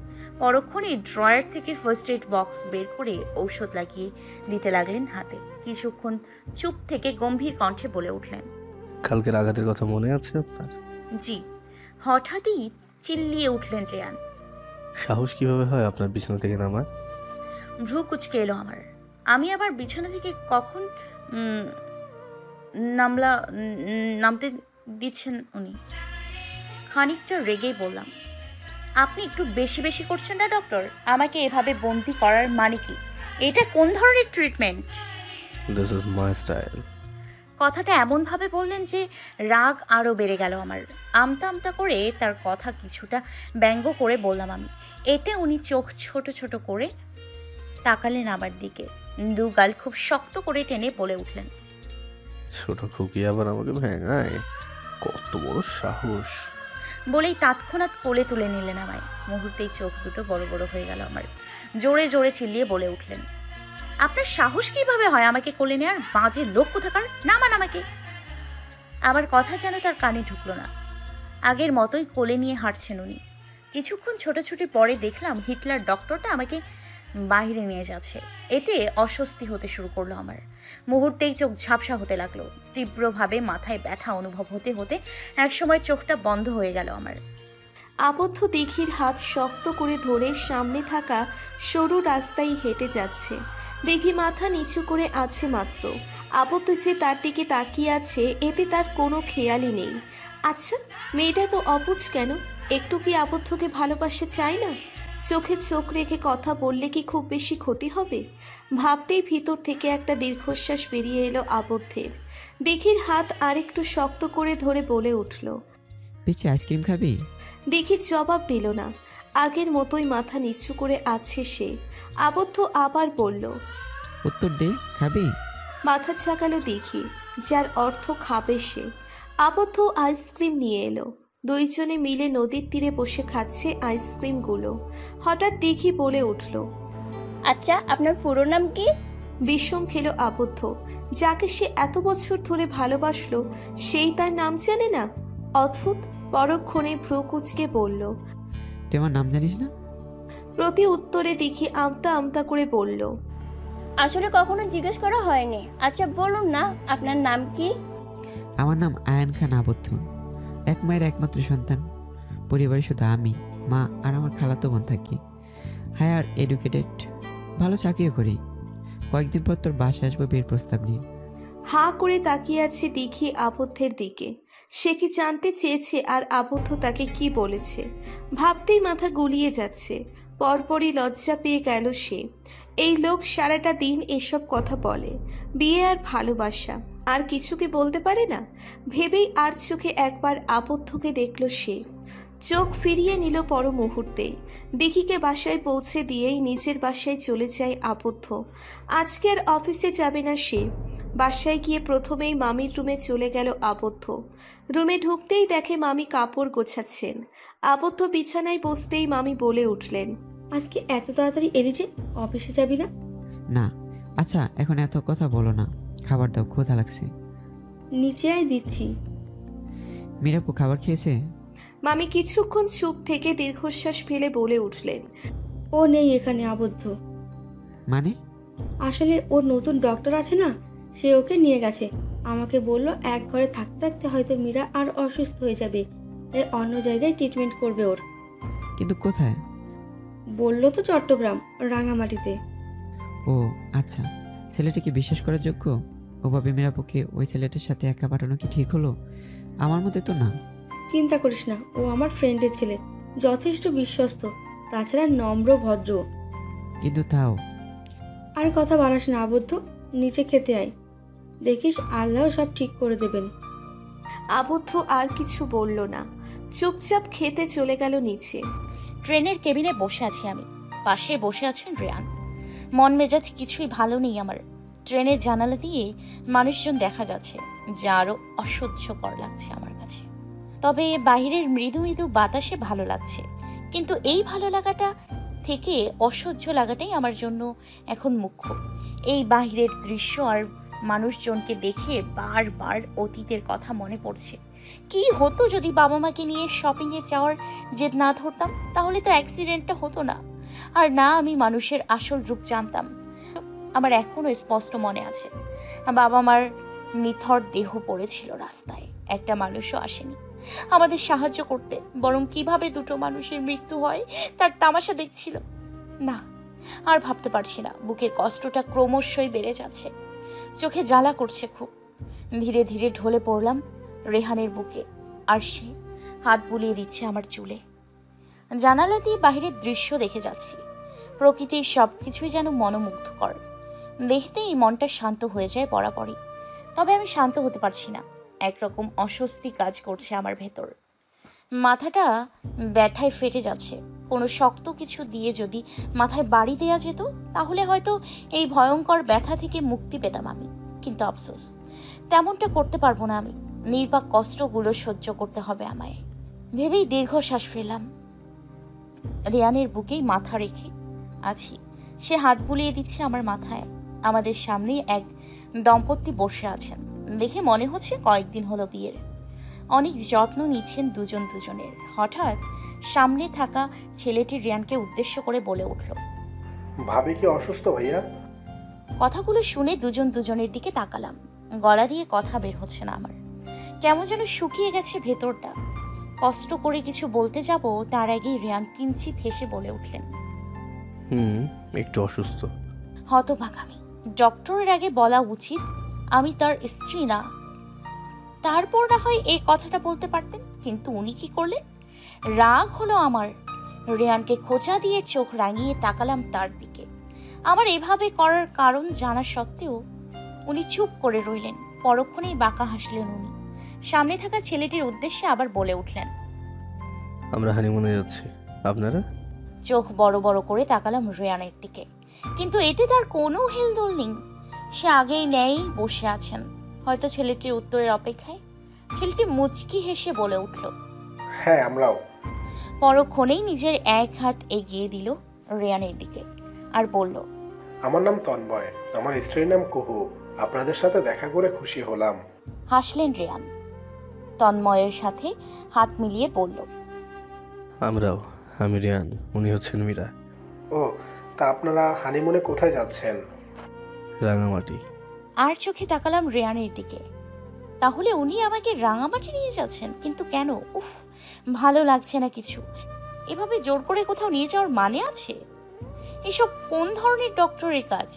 পরক্ষণে ড্রয়ার থেকে ফার্স্ট এড বক্স বের করে ঔষধ লাগিয়ে দিতে লাগলেন হাতে। কিছুক্ষণ চুপ থেকে গম্ভীর কণ্ঠে বলে উঠলেন, কালকের আঘাতের কথা মনে আছে আপনার? জি। হঠাৎই চিল্লিয়ে উঠলেন রেয়ান। সাহস কিভাবে হয় আপনার বিছানা থেকে নামার? ভ্রু কুচকে এলো আমার। আমি আবার বিছানা থেকে কখন নামতে দিচ্ছেন উনি? খানিকটা রেগেই বললাম, আপনি একটু বেশি বেশি করছেন না ডক্টর? আমাকে এভাবে বন্দি করার মানে কি? এটা কোন ধরনের treatment? This is my style. কথাটা এমনভাবে বললেন যে রাগ আরও বেড়ে গেল আমার। আমতা আমতা করে তার কথা কিছুটা ব্যঙ্গ করে বললাম আমি। এতে উনি চোখ ছোট ছোট করে তাকালেন আমার দিকে। দু গাল খুব শক্ত করে টেনে বলে উঠলেন, ছোট খুকি আবার আমাকে ভেঙায়? কত বড় সাহস! বলেই তৎক্ষণাৎ কোলে তুলে নিলেন আমায়। মুহূর্তেই চোখ দুটো বড় বড় হয়ে গেল আমার। জোরে জোরে চিল্লিয়ে বলে উঠলেন, আপনার সাহস কিভাবে হয় আমাকে কোলে নেওয়ার? বাজে লোক কোথাকার, নামান আমাকে। আমার কথা যেন তার কানে ঢুকলো না। আগের মতোই কোলে নিয়ে হাঁটছেন উনি। কিছুক্ষণ ছোটাছুটি পরে দেখলাম হিটলার ডক্টরটা আমাকে বাইরে নিয়ে যাচ্ছে। এতে অস্বস্তি হতে শুরু করলো আমার। মুহূর্তেই চোখ ঝাপসা হতে লাগলো। তীব্রভাবে মাথায় ব্যথা অনুভব হতে হতে একসময় চোখটা বন্ধ হয়ে গেল আমার। আবদ্ধ দিঘির হাত শক্ত করে ধরে সামনে থাকা সরু রাস্তায় হেঁটে যাচ্ছে। দিঘি মাথা নিচু করে আছে মাত্র। আবদ্ধ যে তার দিকে তাকিয়ে আছে এতে তার কোনো খেয়ালই নেই। আচ্ছা, মেয়েটা তো অবুঝ কেন? একটু কি আবদ্ধকে ভালোবাসতে চায় না? চোখে চোখ রেখে কথা বললে কি খুব বেশি ক্ষতি হবে? ভাবতেই ভিতর থেকে একটা দীর্ঘশ্বাস বেরিয়ে এলো আবদ্ধের। দিঘির হাত আরেকটু শক্ত করে ধরে বলে উঠল, পিচে আইসক্রিম খাবি? দিঘির জবাব দিল না। আগের মতোই মাথা নিচু করে আছে সে। আবদ্ধ আবার বলল, উত্তর দে, খাবি? মাথা ঝাঁকালো দিঘি, যার অর্থ খাবে সে। আবদ্ধ আইসক্রিম নিয়ে এলো। দুইজনে মিলে নদীর তীরে বসে খাচ্ছে আইসক্রিমগুলো। হঠাৎ দিঘি বলে উঠল, আচ্ছা, আপনার পুরো নাম কি? বিষম খেল আবদ্ধ। যাকে সে এত বছর ধরে ভালোবাসলো সেই তার নাম জানে না? অদ্ভুত। পরক্ষণে ভ্রু কুচকে বলল, তুই আমার নাম জানিস না? প্রতি উত্তরে দিঘি আমতা আমতা করে বলল, আসলে কখনো জিজ্ঞেস করা হয়নি। আচ্ছা বলুন না, আপনার নাম কি? আমার নাম আয়ান খান আবদ্ধ। এক মায়ের একমাত্র সন্তান। পরিবারে শুধু আমি, মা আর আমার খালাতো বোন থাকি। হায়ার এডুকেটেড, ভালো চাকরিও করি। কয়েকদিন পর তোর বাসায় আসবো বিয়ের প্রস্তাব নিয়ে। হাঁ করে তাকিয়ে আছে দিঘি আবদ্ধের দিকে। সে কি জানতে চেয়েছে আর আবদ্ধ তাকে কি বলেছে? ভাবতেই মাথা গুলিয়ে যাচ্ছে। পরপরই লজ্জা পেয়ে গেল সে। এই লোক সারাটা দিন এসব কথা বলে, বিয়ে আর ভালোবাসা, আর কিছু কি বলতে পারে না? ভেবেই আর চোখে একবার আবদ্ধকে দেখল সে। চোখ ফিরিয়ে নিল পর মুহূর্তেই। দিঘিকে বাসায় পৌঁছে দিয়েই নিজের বাসায় চলে যায় আবদ্ধ। আজকে আর অফিসে যাবে না সে। বাসায় গিয়ে প্রথমেই মামির রুমে চলে গেল আবদ্ধ। রুমে ঢুকতেই দেখে মামি কাপড় গোছাচ্ছেন। আবদ্ধ বিছানায় বসতেই মামি বলে উঠলেন, আজকে এত তাড়াতাড়ি এলি যে, অফিসে যাবি না? না। আচ্ছা, এখন এত কথা বলো না, খাবার দাও, ক্ষুধা লাগছে। নিচে আয়, দিচ্ছি। মিরাপু খাবার খেয়েছে? মামি কিছুক্ষণ চুপ থেকে দীর্ঘশ্বাস ফেলে বলে উঠলেন, ও নেই এখানে আবদ্ধ। মানে? আসলে ওর নতুন ডক্টর আছে না, সে ওকে নিয়ে গেছে। আমাকে বলল এক ঘরে থাকতে থাকতে হয়তো মীরা আর অসুস্থ হয়ে যাবে, তাই অন্য জায়গায় ট্রিটমেন্ট করবে ওর। কিন্তু কোথায়? বলল তো চট্টগ্রাম, রাঙামাটিতে। ও আচ্ছা, ছেলেটা কি বিশ্বাস করার যোগ্য? ওভাবে মিরাপুকে ওই ছেলেটার সাথে একা পাঠানো কি ঠিক হলো? আমার মতে তো না। চিন্তা করিস না, ও আমার ফ্রেন্ডের ছেলে, যথেষ্ট বিশ্বস্ত, তাছাড়া নম্র ভদ্র। কিন্তু তাও। আর কথা বাড়াস না আবদ্ধ, নিচে খেতে আয়, দেখিস আল্লাহ সব ঠিক করে দেবেন। আবদ্ধ আর কিছু বলল না, চুপচাপ খেতে চলে গেল নিচে। ট্রেনের কেবিনে বসে আছি আমি। পাশে বসে আছেন রেয়ান। মন মেজাজ কিছুই ভালো নেই আমার। ট্রেনের জানালা দিয়ে মানুষজন দেখা যাচ্ছে, যা আরও অসহ্যকর লাগছে আমার কাছে। তবে বাইরের মৃদু মৃদু বাতাসে ভালো লাগছে, কিন্তু এই ভালো লাগাটা থেকে অসহ্য লাগাটাই আমার জন্য এখন মুখ্য। এই বাহিরের দৃশ্য আর মানুষজনকে দেখে বারবার অতীতের কথা মনে পড়ছে। কি হতো যদি বাবা মাকে নিয়ে শপিংয়ে যাওয়ার জেদ না ধরতাম? তাহলে তো অ্যাক্সিডেন্টটা হতো না, আর না আমি মানুষের আসল রূপ জানতাম। আমার এখনও স্পষ্ট মনে আছে, বাবা মার নিথর দেহ পড়েছিল রাস্তায়, একটা মানুষও আসেনি আমাদের সাহায্য করতে, বরং কিভাবে দুটো মানুষের মৃত্যু হয় তার তামাশা দেখছিল। না, আর ভাবতে পারছি না। বুকের কষ্টটা ক্রমশই বেড়ে যাচ্ছে, চোখে জ্বালা করছে খুব। ধীরে ধীরে ঢলে পড়লাম রেহানের বুকে, আর সে হাত বুলিয়ে দিচ্ছে আমার চুলে। জানালা দিয়ে বাহিরের দৃশ্য দেখে যাচ্ছি। প্রকৃতির সব কিছুই যেন মনোমুগ্ধকর। দেখতেই মনটা শান্ত হয়ে যায় বরাবরই। তবে আমি শান্ত হতে পারছি না, একরকম অস্বস্তি কাজ করছে আমার ভেতর। মাথাটা ব্যথায় ফেটে যাচ্ছে। কোনো শক্ত কিছু দিয়ে যদি মাথায় বাড়ি দেওয়া যেত, তাহলে হয়তো এই ভয়ঙ্কর ব্যথা থেকে মুক্তি পেতাম আমি। কিন্তু আফসোস, তেমনটা করতে পারবো না আমি। নির্বাক কষ্টগুলো সহ্য করতে হবে আমায় ভেবেই দীর্ঘশ্বাস ফেললাম। রেয়ানের বুকেই মাথা রেখে আছি, সে হাত বুলিয়ে দিচ্ছে আমার মাথায়। আমাদের সামনেই এক দম্পতি বসে আছেন, দেখে মনে হচ্ছে কয়েকদিন হলো বিয়ের। অনেক যত্ন নিচ্ছেন দুজন দুজনের। হঠাৎ সামনে থাকা ছেলেটি রিয়ানকে উদ্দেশ্য করে বলে উঠল, ভাবি কি অসুস্থ ভাইয়া? কথাগুলো শুনে দুজন দুজনের দিকে তাকালাম। গলা দিয়ে কথা বের হচ্ছে না আমার, কেমন যেন শুকিয়ে গেছে ভেতরটা। কষ্ট করে কিছু বলতে যাব, তার আগেই রিয়ান কিঞ্চিত হেসে বলে উঠলেন, একটু অসুস্থ। হতভাগামি, ডক্টরের আগে বলা উচিত আমি তার স্ত্রী না। তারপর না হয় এই কথাটা বলতে পারতেন, কিন্তু উনি কি করলেন? রাগ হলো আমার। রেয়ানকে খোঁচা দিয়ে চোখ রাঙিয়ে তাকালাম তার দিকে। আমার এভাবে করার কারণ জানা সত্ত্বেও উনি চুপ করে রইলেন। পরক্ষণেই বাঁকা হাসলেন উনি। সামনে থাকা ছেলেটির উদ্দেশ্যে আবার বলে উঠলেন, আমরা হানিমুনে যাচ্ছি, আপনারা? চোখ বড় বড় করে তাকালাম রেয়ানের দিকে, কিন্তু এতে তার কোনো হেলদোল নেই। সে আগেই নেই বসে আছেন, হয়তো ছেলেটির উত্তরের অপেক্ষায়। ছেলেটি মুচকি হেসে বলে উঠল, হ্যাঁ আমরাও। পরক্ষণেই নিজের এক হাত এগিয়ে দিল রেয়ানের দিকে আর বলল, আমার নাম তন্ময়, আমার স্ত্রীর নাম কুহু। আপনাদের সাথে দেখা করে খুশি হলাম। হাসলেন রেয়ান। তন্ময়ের সাথে হাত মিলিয়ে বলল, আমরাও। আমি রিয়ান, উনি হচ্ছেন মীরা। ও, তা আপনারা হানিমুনে কোথায় যাচ্ছেন? রাঙামাটি। আর চোখে তাকালাম রেয়ানের দিকে। তাহলে উনি আমাকে রাঙামাটি নিয়ে যাচ্ছেন? কিন্তু কেন? উফ, ভালো লাগছে না কিছু। এভাবে জোর করে কোথাও নিয়ে যাওয়ার মানে আছে? এসব কোন ধরনের ডক্টরের কাজ?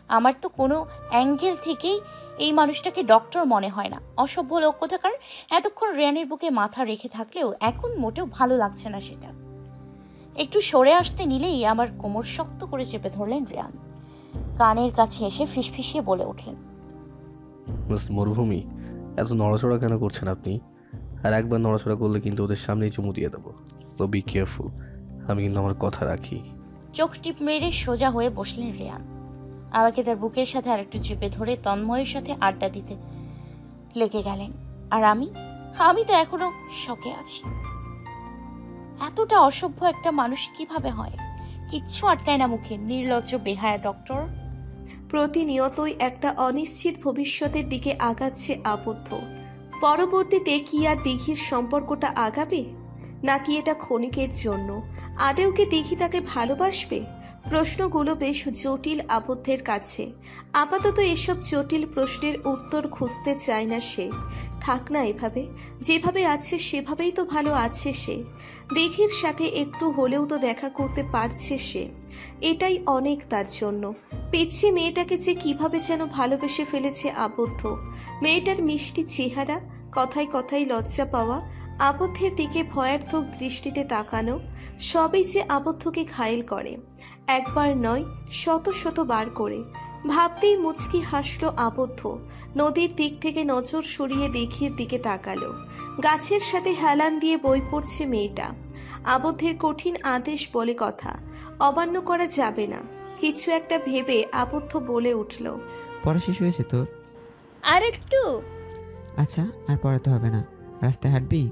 আমার তো কোনো অ্যাঙ্গেল থেকেই এই মানুষটাকে ডক্টর মনে হয় না। অসভ্য লোক কোথাকার। এতক্ষণ রেয়ানের বুকে মাথা রেখে থাকলেও এখন মোটেও ভালো লাগছে না সেটা। একটু সরে আসতে নিলেই আমার কোমর শক্ত করে চেপে ধরলেন রেয়ান। কানের কাছে এসে ফিসফিসিয়ে বলে উঠলেন, মরুভূমি, এত নড়াচড়া কেন করছেন আপনি? আর একবার নড়াচড়া করলে কিন্তু ওদের সামনেই চুমু দিয়ে দেবো। So be careful. আমি কিন্তু আমার কথা রাখি। চোখ টিপ মেরে সোজা হয়ে বসলেন রেয়ান। আমাকে তার বুকের সাথে আরেকটু চেপে ধরে তন্ময়ের সাথে আড্ডা দিতে লেগে গেলেন। আর আমি তো এখনো শকে আছি। এতটা অসভ্য একটা মানুষ কিভাবে হয়? কিচ্ছু আটকায় না মুখে। নির্লজ্জ বেহায়া ডক্টর। প্রতিনিয়তই একটা অনিশ্চিত ভবিষ্যতের দিকে আগাচ্ছে আবদ্ধ। পরবর্তীতে কি আর দিঘির সম্পর্কটা আগাবে, নাকি এটা ক্ষণিকের জন্য? আদেও কি দিঘি তাকে ভালোবাসবে? প্রশ্নগুলো বেশ জটিল আবদ্ধের কাছে। আপাতত এসব জটিল প্রশ্নের উত্তর খুঁজতে চায় না সে। থাক না এভাবে, যেভাবে আছে সেভাবেই তো ভালো আছে সে। দিঘির সাথে একটু হলেও তো দেখা করতে পারছে সে, এটাই অনেক তার জন্য। পিচ্ছি মেয়েটাকে যে কিভাবে যেন ভালোবেসে ফেলেছে আবদ্ধ। মেয়েটার মিষ্টি চেহারা, কথায় কথায় লজ্জা পাওয়া, আবদ্ধের দিকে ভয়ার্থক দৃষ্টিতে তাকানো, সবই যে আবদ্ধকে ঘায়েল করে। একবার নয়, শত শতবার করে। ভাবতেই মুচকি হাসলো আবদ্ধ। নদীর দিক থেকে নজর সরিয়ে দিঘির দিকে তাকালো। গাছের সাথে হেলান দিয়ে বই পড়ছে মেয়েটা। আবদ্ধের কঠিন আদেশ বলে কথা। অমান্য করা যাবে না। কিছু একটা ভেবে আবদ্ধ বলে উঠল, পড়া শেষ হয়েছে তোর? আর একটু। আচ্ছা, আর পড়াতে হবে না। রাস্তায় হাঁটবি?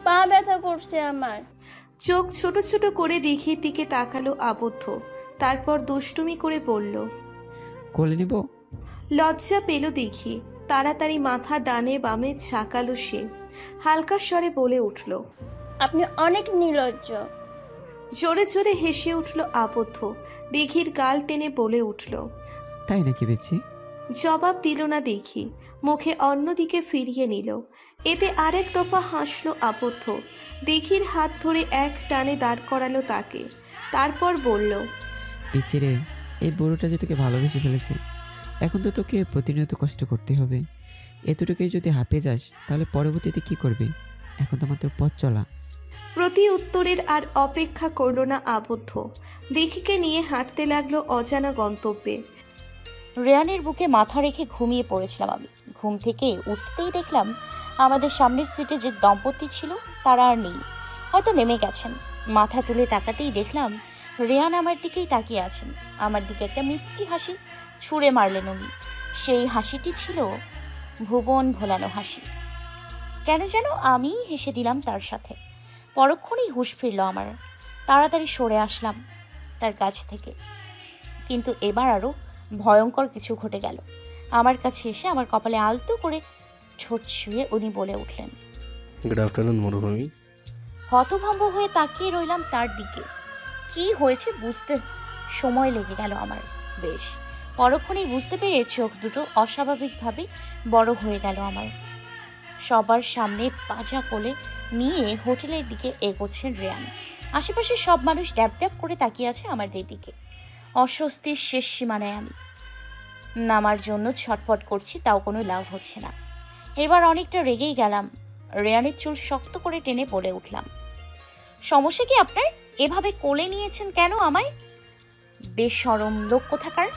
পা ব্যথা করছে আমার। চোখ ছোট ছোট করে দিঘির দিকে তাকালো আবদ্ধ, তারপর দুষ্টুমি করে বলল। কোলে নিব? লজ্জা পেল দিঘি, তাড়াতাড়ি মাথা ডানে বামে ঝাঁকালো সে। হালকা স্বরে বলে উঠল, আপনি অনেক নির্লজ্জ। জোরে জোরে হেসে উঠল আবদ্ধ, দিঘির গাল টেনে বলে উঠল। তাই নাকি বেচি? জবাব দিল না দিঘি, মুখে অন্যদিকে ফিরিয়ে নিল। এতে আরেক দফা হাসল আবদ্ধ। দিঘির হাত ধরে এক টানে দাঁড় করালো তাকে, তারপর বলল, পিচ্ছি রে, এই বুড়োটা যে তোকে ভালোবেসে ফেলেছে, এখন তো তোকে প্রতিনিয়ত কষ্ট করতে হবে। এতটুকুই যদি হাঁপিয়ে যাস তাহলে পরবর্তীতে কি করবি? এখন তো মাত্র পথ চলা। প্রতি উত্তরের আর অপেক্ষা করল না আবদ্ধ, দিঘিকে নিয়ে হাঁটতে লাগলো অজানা গন্তব্যে। রেয়ানের বুকে মাথা রেখে ঘুমিয়ে পড়েছিলাম আমি। ঘুম থেকে উঠতেই দেখলাম আমাদের সামনের সিটে যে দম্পতি ছিল তারা আর নেই, হয়তো নেমে গেছেন। মাথা তুলে তাকাতেই দেখলাম রেয়ান আমার দিকেই তাকিয়ে আছেন। আমার দিকে একটা মিষ্টি হাসি ছুঁড়ে মারলেন উনি। সেই হাসিটি ছিল ভুবন ভোলানো হাসি। কেন যেন আমিই হেসে দিলাম তার সাথে। পরক্ষণেই হুঁশ ফিরল আমার। তাড়াতাড়ি সরে আসলাম তার কাছ থেকে। কিন্তু এবার আরও ভয়ঙ্কর কিছু ঘটে গেল। আমার কাছে এসে আমার কপালে আলতো করে ঠোঁট ছুঁয়ে উনি বলে উঠলেন, গুড আফটারনুন মরুভূমি। হতভম্ব হয়ে তাকিয়ে রইলাম তার দিকে। কি হয়েছে বুঝতে সময় লেগে গেল আমার বেশ। পরক্ষণেই বুঝতে পেরে চোখ দুটো অস্বাভাবিকভাবে বড় হয়ে গেল আমার। সবার সামনে পাজা কোলে নিয়ে হোটেলের দিকে এগোচ্ছেন রেয়ান। আশেপাশে সব মানুষ ড্যাব ড্যাব করে তাকিয়ে আছে আমার দিকে। অস্বস্তির শেষ সীমানায় আমি। নামার জন্য ছটফট করছি, তাও কোনো লাভ হচ্ছে না। এবার অনেকটা রেগেই গেলাম। রেয়ানের চুল শক্ত করে টেনে বলে উঠলাম, সমস্যা কি আপনার? এভাবে কোলে নিয়েছেন কেন আমায়? বেশরম লোক কোথাকার।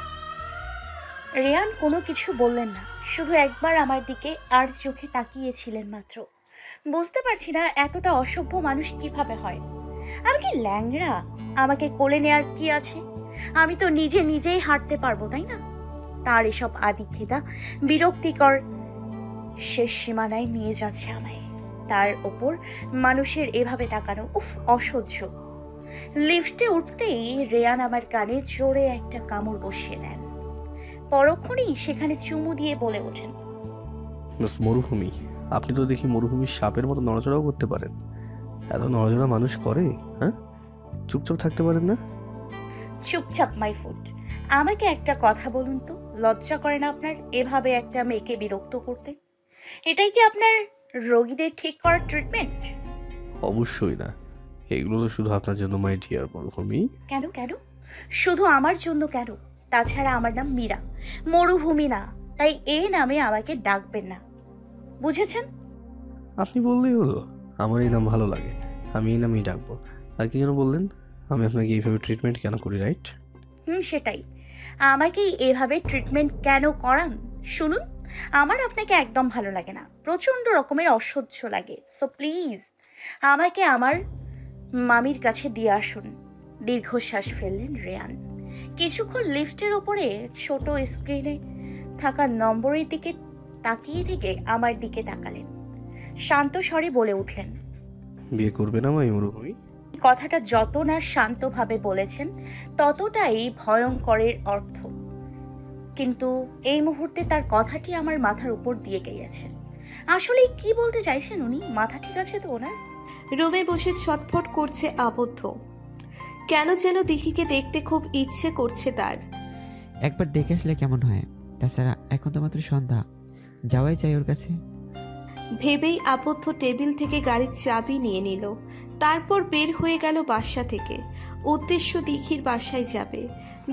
রেয়ান কোনো কিছু বললেন না, শুধু একবার আমার দিকে আর চোখে তাকিয়েছিলেন মাত্র। বুঝতে পারছি না এতটা অসভ্য মানুষ কিভাবে হয়। আমি কি ল্যাংড়া? আমাকে কোলে নেয়ার কি আছে? আমি তো নিজেই হাঁটতে পারবো, তাই না? তার এসব আদিক্ষেতা বিরক্তিকর শেষ সীমানায় নিয়ে যাচ্ছে আমায়। তার ওপর মানুষের এভাবে তাকানো, উফ, অসহ্য। লিফটে উঠতেই রেয়ান আমার কানে জোরে একটা কামড় বসিয়ে দেন। পরক্ষণেই সেখানে চুমু দিয়ে বলে ওঠেন, মরুভূমি, আপনি তো দেখি মরুভূমির সাপের মতো নড়াচড়াও করতে পারেন। এত নড়াচড়া মানুষ করে? হ্যাঁ, চুপচাপ থাকতে পারেন না? চুপচাপ মাই ফুট। আমাকে একটা কথা বলুন তো, লজ্জা করে না আপনার এভাবে একটা মেয়েকে বিরক্ত করতে? এটাই কি আপনার রোগীদের ঠিক করার ট্রিটমেন্ট? অবশ্যই না, এগুলো তো শুধু আপনার জন্য মাই ডিয়ার মরুভূমি। কেন কেন? শুধু আমার জন্য কেন? তাছাড়া আমার নাম মীরা, মরুভূমি না। তাই এই নামে আমাকে ডাকবেন না, বুঝেছেন? আপনি বললেই হলো, আমার এই নাম ভালো লাগে, আমি এই নামেই ডাকবো। আর কি যেন বললেন? আমি আপনাকে এইভাবে ট্রিটমেন্ট কেন করি, রাইট? সেটাই, আমাকেই এভাবে ট্রিটমেন্ট কেন করান? শুনুন, আমার আপনাকে একদম ভালো লাগে না, প্রচণ্ড রকমের অসহ্য লাগে। সো প্লিজ আমাকে আমার মামির কাছে দিয়ে আসুন। দীর্ঘশ্বাস ফেললেন রেয়ান। কিছুক্ষণ লিফটের ওপরে ছোট স্ক্রিনে থাকা নম্বরের দিকে তাকিয়ে থেকে আমার দিকে তাকালেন। শান্ত স্বরে বলে উঠলেন, বিয়ে করবে না মাই মরুভূমি? কথাটা যত না শান্তভাবে বলেছেন ততটাই ভয়ঙ্করের অর্থ। কিন্তু এই মুহূর্তে তার কথাটি আমার মাথার উপর দিয়ে গিয়েছে। আসলে কি বলতে চাইছেন উনি? মাথা ঠিক আছে তো ওনার? রুমে বসে ছটফট করছে আবদ্ধ। কেন যেন দিঘিকে দেখতে খুব ইচ্ছে করছে তার। একবার দেখে আসলে কেমন হয়? তাছাড়া এখন তো মাত্র সন্ধ্যা, যাওয়াই চাই ওর কাছে। ভেবেই আবদ্ধ টেবিল থেকে গাড়ির চাবি নিয়ে নিল। তারপর বের হয়ে গেল বাসা থেকে। উদ্দেশ্য দিঘির বাসায় যাবে।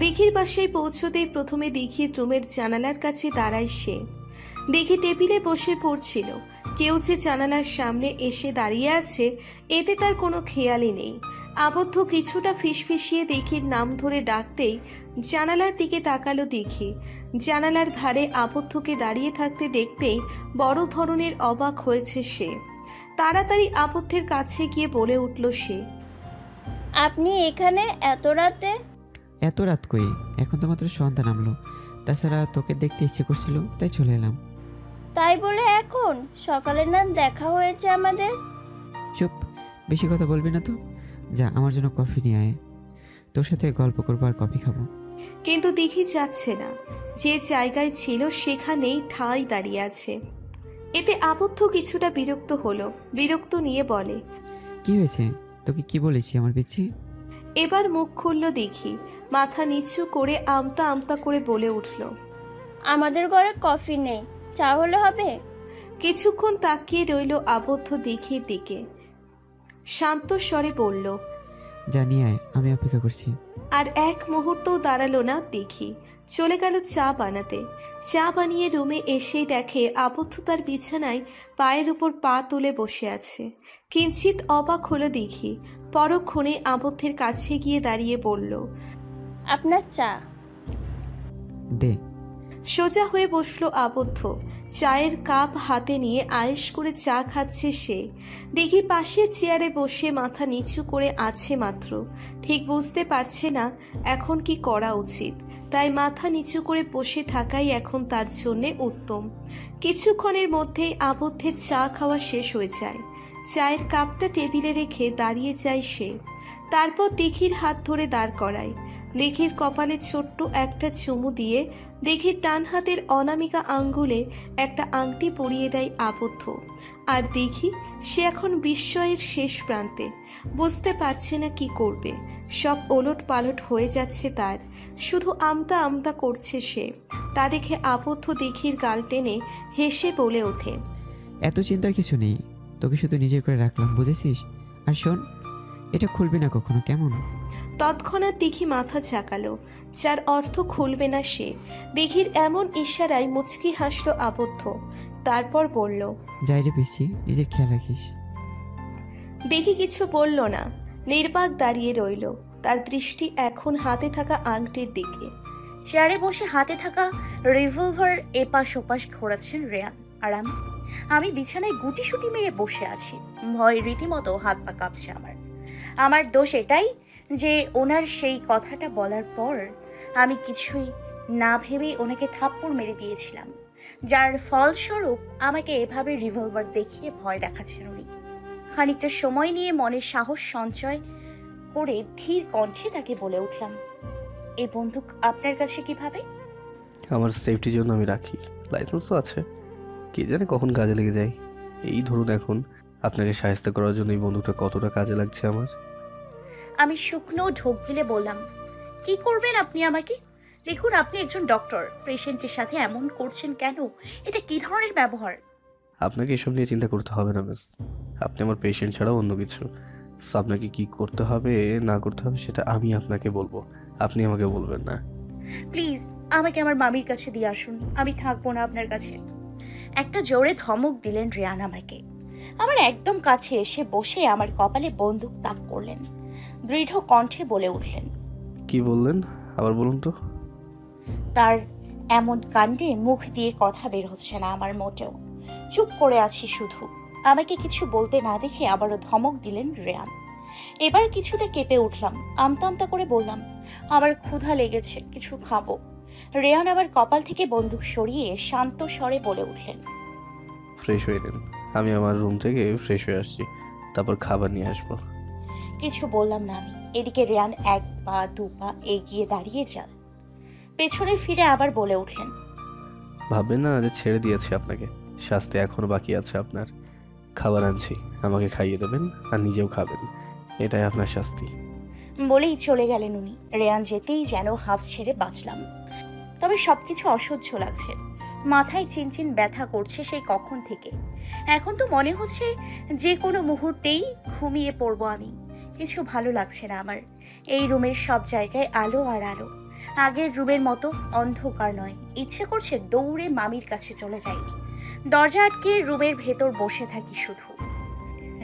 দিঘির বাসায় পৌঁছতেই প্রথমে দিঘির রুমের জানালার কাছে দাঁড়ায় সে। দিঘি টেবিলে বসে পড়ছিল। কেউ যে জানালার সামনে এসে দাঁড়িয়ে আছে এতে তার কোনো খেয়ালই নেই। আবদ্ধ কিছুটা ফিসফিসিয়ে দিঘির নাম ধরে ডাকতেই জানালার দিকে তাকালো দিঘি। জানালার ধারে আবদ্ধকে দাঁড়িয়ে থাকতে দেখতেই বড় ধরনের অবাক হয়েছে সে। তাড়াতাড়ি আবদ্ধের কাছে গিয়ে বলে উঠল সে, আপনি এখানে এত রাতে? এত রাত কই, এখন তো মাত্র সন্ধ্যা নামলো। তাছাড়া তোকে দেখতে ইচ্ছে করছিল, তাই চলে এলাম। তাই বলে এখন? সকালে না দেখা হয়েছে আমাদের? চুপ, বেশি কথা বলবি না তো। যা, আমার জন্য কফি নিয়ে আয়, তোর সাথে গল্প করবো আর কফি খাবো। কিন্তু দেখি যাচ্ছে না, যে জায়গায় ছিল সেখানেই ঠাঁই দাঁড়িয়ে আছে। এতে আবদ্ধ কিছুটা বিরক্ত হলো, বিরক্ত নিয়ে বলে, কি হয়েছে? তোকে কি বলেছি আমার পিচ্ছি? এবার মুখ খুলল দেখি, মাথা নিচু করে আমতা আমতা করে বলে উঠল, আমাদের ঘরে কফি নেই, চা হলে হবে? কিছুক্ষণ তাকিয়ে রইল আবদ্ধ দিঘির দিকে, শান্ত স্বরে বলল, জানি আয়, আমি অপেক্ষা করছি। আর এক মুহূর্তও দাঁড়ালো না দেখি, চলে গেল চা বানাতে। চা বানিয়ে রুমে এসেই দেখে আবদ্ধ তার বিছানায় পায়ের উপর পা তুলে বসে আছে। কিঞ্চিত অবাক হলো দেখি, পরক্ষণে আবদ্ধের কাছে গিয়ে দাঁড়িয়ে বলল, আপনার চা। দে। সোজা হয়ে বসলো আবদ্ধ, চায়ের কাপ হাতে নিয়ে আয়েশ করে চা খাচ্ছে সে। দেখি পাশের চেয়ারে বসে মাথা নিচু করে আছে মাত্র, ঠিক বুঝতে পারছে না এখন কি করা উচিত, তাই মাথা নিচু করে বসে থাকাই এখন তার জন্যে উত্তম। কিছুক্ষণের মধ্যেই আবদ্ধের চা খাওয়া শেষ হয়ে যায়। চায়ের কাপটা টেবিলে রেখে দাঁড়িয়ে যায় সে, তারপর দিঘির হাত ধরে দাঁড় করায়। দিঘির কপালে ছোট্ট একটা চুমু দিয়ে দিঘির ডান হাতের অনামিকা আঙ্গুলে একটা আংটি পরিয়ে দেয় আবদ্ধ। আর দিঘি, সে এখন বিস্ময়ের শেষ প্রান্তে, বুঝতে পারছে না কি করবে। সব ওলট পালট হয়ে যাচ্ছে তার, শুধু আমতা আমতা করছে সে। তা দেখে আবদ্ধ দিঘির গাল টেনে হেসে বলে ওঠে, এত চিন্তার কিছু নেই, তোকে শুধু নিজের করে রাখলাম, বুঝেছিস? আর শোন, এটা খুলবি না কখনো, কেমন? তৎক্ষণাৎ দিঘি মাথা ঝাঁকালো, যার অর্থ খুলবে না সে। দিঘির এমন ইশারায় মুচকি হাসল আবদ্ধ, তারপর বলল, যাই রে পিচ্ছি, নিজের খেয়াল রাখিস। দিঘি কিছু বলল না, নির্বাক দাঁড়িয়ে রইল, তার দৃষ্টি এখন হাতে থাকা আংটির দিকে। চেয়ারে বসে হাতে থাকা রিভলভার এপাশ ওপাশ ঘোরাচ্ছেন রেয়ান, আর আমি বিছানায় গুটিসুটি মেরে বসে আছি। ভয় রীতিমতো হাত পা কাঁপছে আমার দোষ এটাই যে ওনার সেই কথাটা বলার পর আমি কিছুই না ভেবেই ওনাকে থাপ্পড় মেরে দিয়েছিলাম, যার ফলস্বরূপ আমাকে এভাবে রিভলভার দেখিয়ে ভয় দেখাচ্ছেন উনি। খানিকটা সময় নিয়ে মনের সাহস সঞ্চয় করে ধীর কণ্ঠে তাকে বলে উঠলাম, এই বন্দুক আপনার কাছে কিভাবে? আমার সেফটির জন্য আমি রাখি, লাইসেন্স তো আছে, কে জানে কখন কাজে লেগে যায়। এই ধরুন এখন আপনাকে সাহায্য করার জন্য এই বন্দুকটা কতটা কাজে লাগছে আমার। আমি শুকনো ঢোক গিলে বললাম, কি করবেন আপনি আমাকে? দেখুন, আপনি একজন ডক্টর, পেশেন্টের সাথে এমন করছেন কেন? এটা কি ধরনের ব্যবহার? আপনাকে এসব নিয়ে চিন্তা করতে হবে না মিস, আপনি আমার পেশেন্ট ছাড়াও অন্য কিছু। সো আপনাকে কি করতে হবে না করতে হবে সেটা আমি আপনাকে বলবো, আপনি আমাকে বলবেন না। প্লিজ আমাকে আমার মামির কাছে দিয়ে আসুন, আমি থাকবো না আপনার কাছে। একটা জোরে ধমক দিলেন রেয়ান আমাকে। আমার একদম কাছে এসে বসে আমার কপালে বন্দুক তাক করলেন, দৃঢ় কণ্ঠে বলে উঠলেন, কি বললেন আবার বলুন তো? তার এমন কাণ্ডে মুখ দিয়ে কথা বের হচ্ছে না আমার মোটেও, চুপ করে আছি শুধু। আমাকে কিছু বলতে না দেখে আবারও ধমক দিলেন রেয়ান। এবার কিছুটা কেঁপে উঠলাম, আমতা আমতা করে বললাম, আমার ক্ষুধা লেগেছে, কিছু খাবো। রেয়ান আবার কপাল থেকে বন্দুক সরিয়ে শান্ত স্বরে বলে উঠলেন, ফ্রেশ হয়ে নিন, আমি আমার রুম থেকে ফ্রেশ হয়ে আসছি, তারপর খাবার নিয়ে আসবো। কিছু বললাম না আমি। এদিকে রেয়ান এক পা দু পা এগিয়ে দাঁড়িয়ে যান, পেছনে ফিরে আবার বলে উঠলেন, ভাববেন না যে ছেড়ে দিয়েছি আপনাকে, শাস্তি এখনো বাকি আছে আপনার। খাবার আনছি, আমাকে খাইয়ে দেবেন আর নিজেও খাবেন, এটাই আপনার শাস্তি। বলেই চলে গেলেন উনি। রেয়ান যেতেই যেন হাঁফ ছেড়ে বাঁচলাম। তবে সবকিছু অসহ্য লাগছে, মাথায় চিনচিন ব্যথা করছে সেই কখন থেকে। এখন তো মনে হচ্ছে যে কোনো মুহূর্তেই ঘুমিয়ে পড়বো আমি। কিছু ভালো লাগছে না আমার। এই রুমের সব জায়গায় আলো আর আলো, আগের রুমের মতো অন্ধকার নয়। ইচ্ছে করছে দৌড়ে মামির কাছে চলে যাই, দরজা আটকে রুমের ভেতর বসে থাকি শুধু,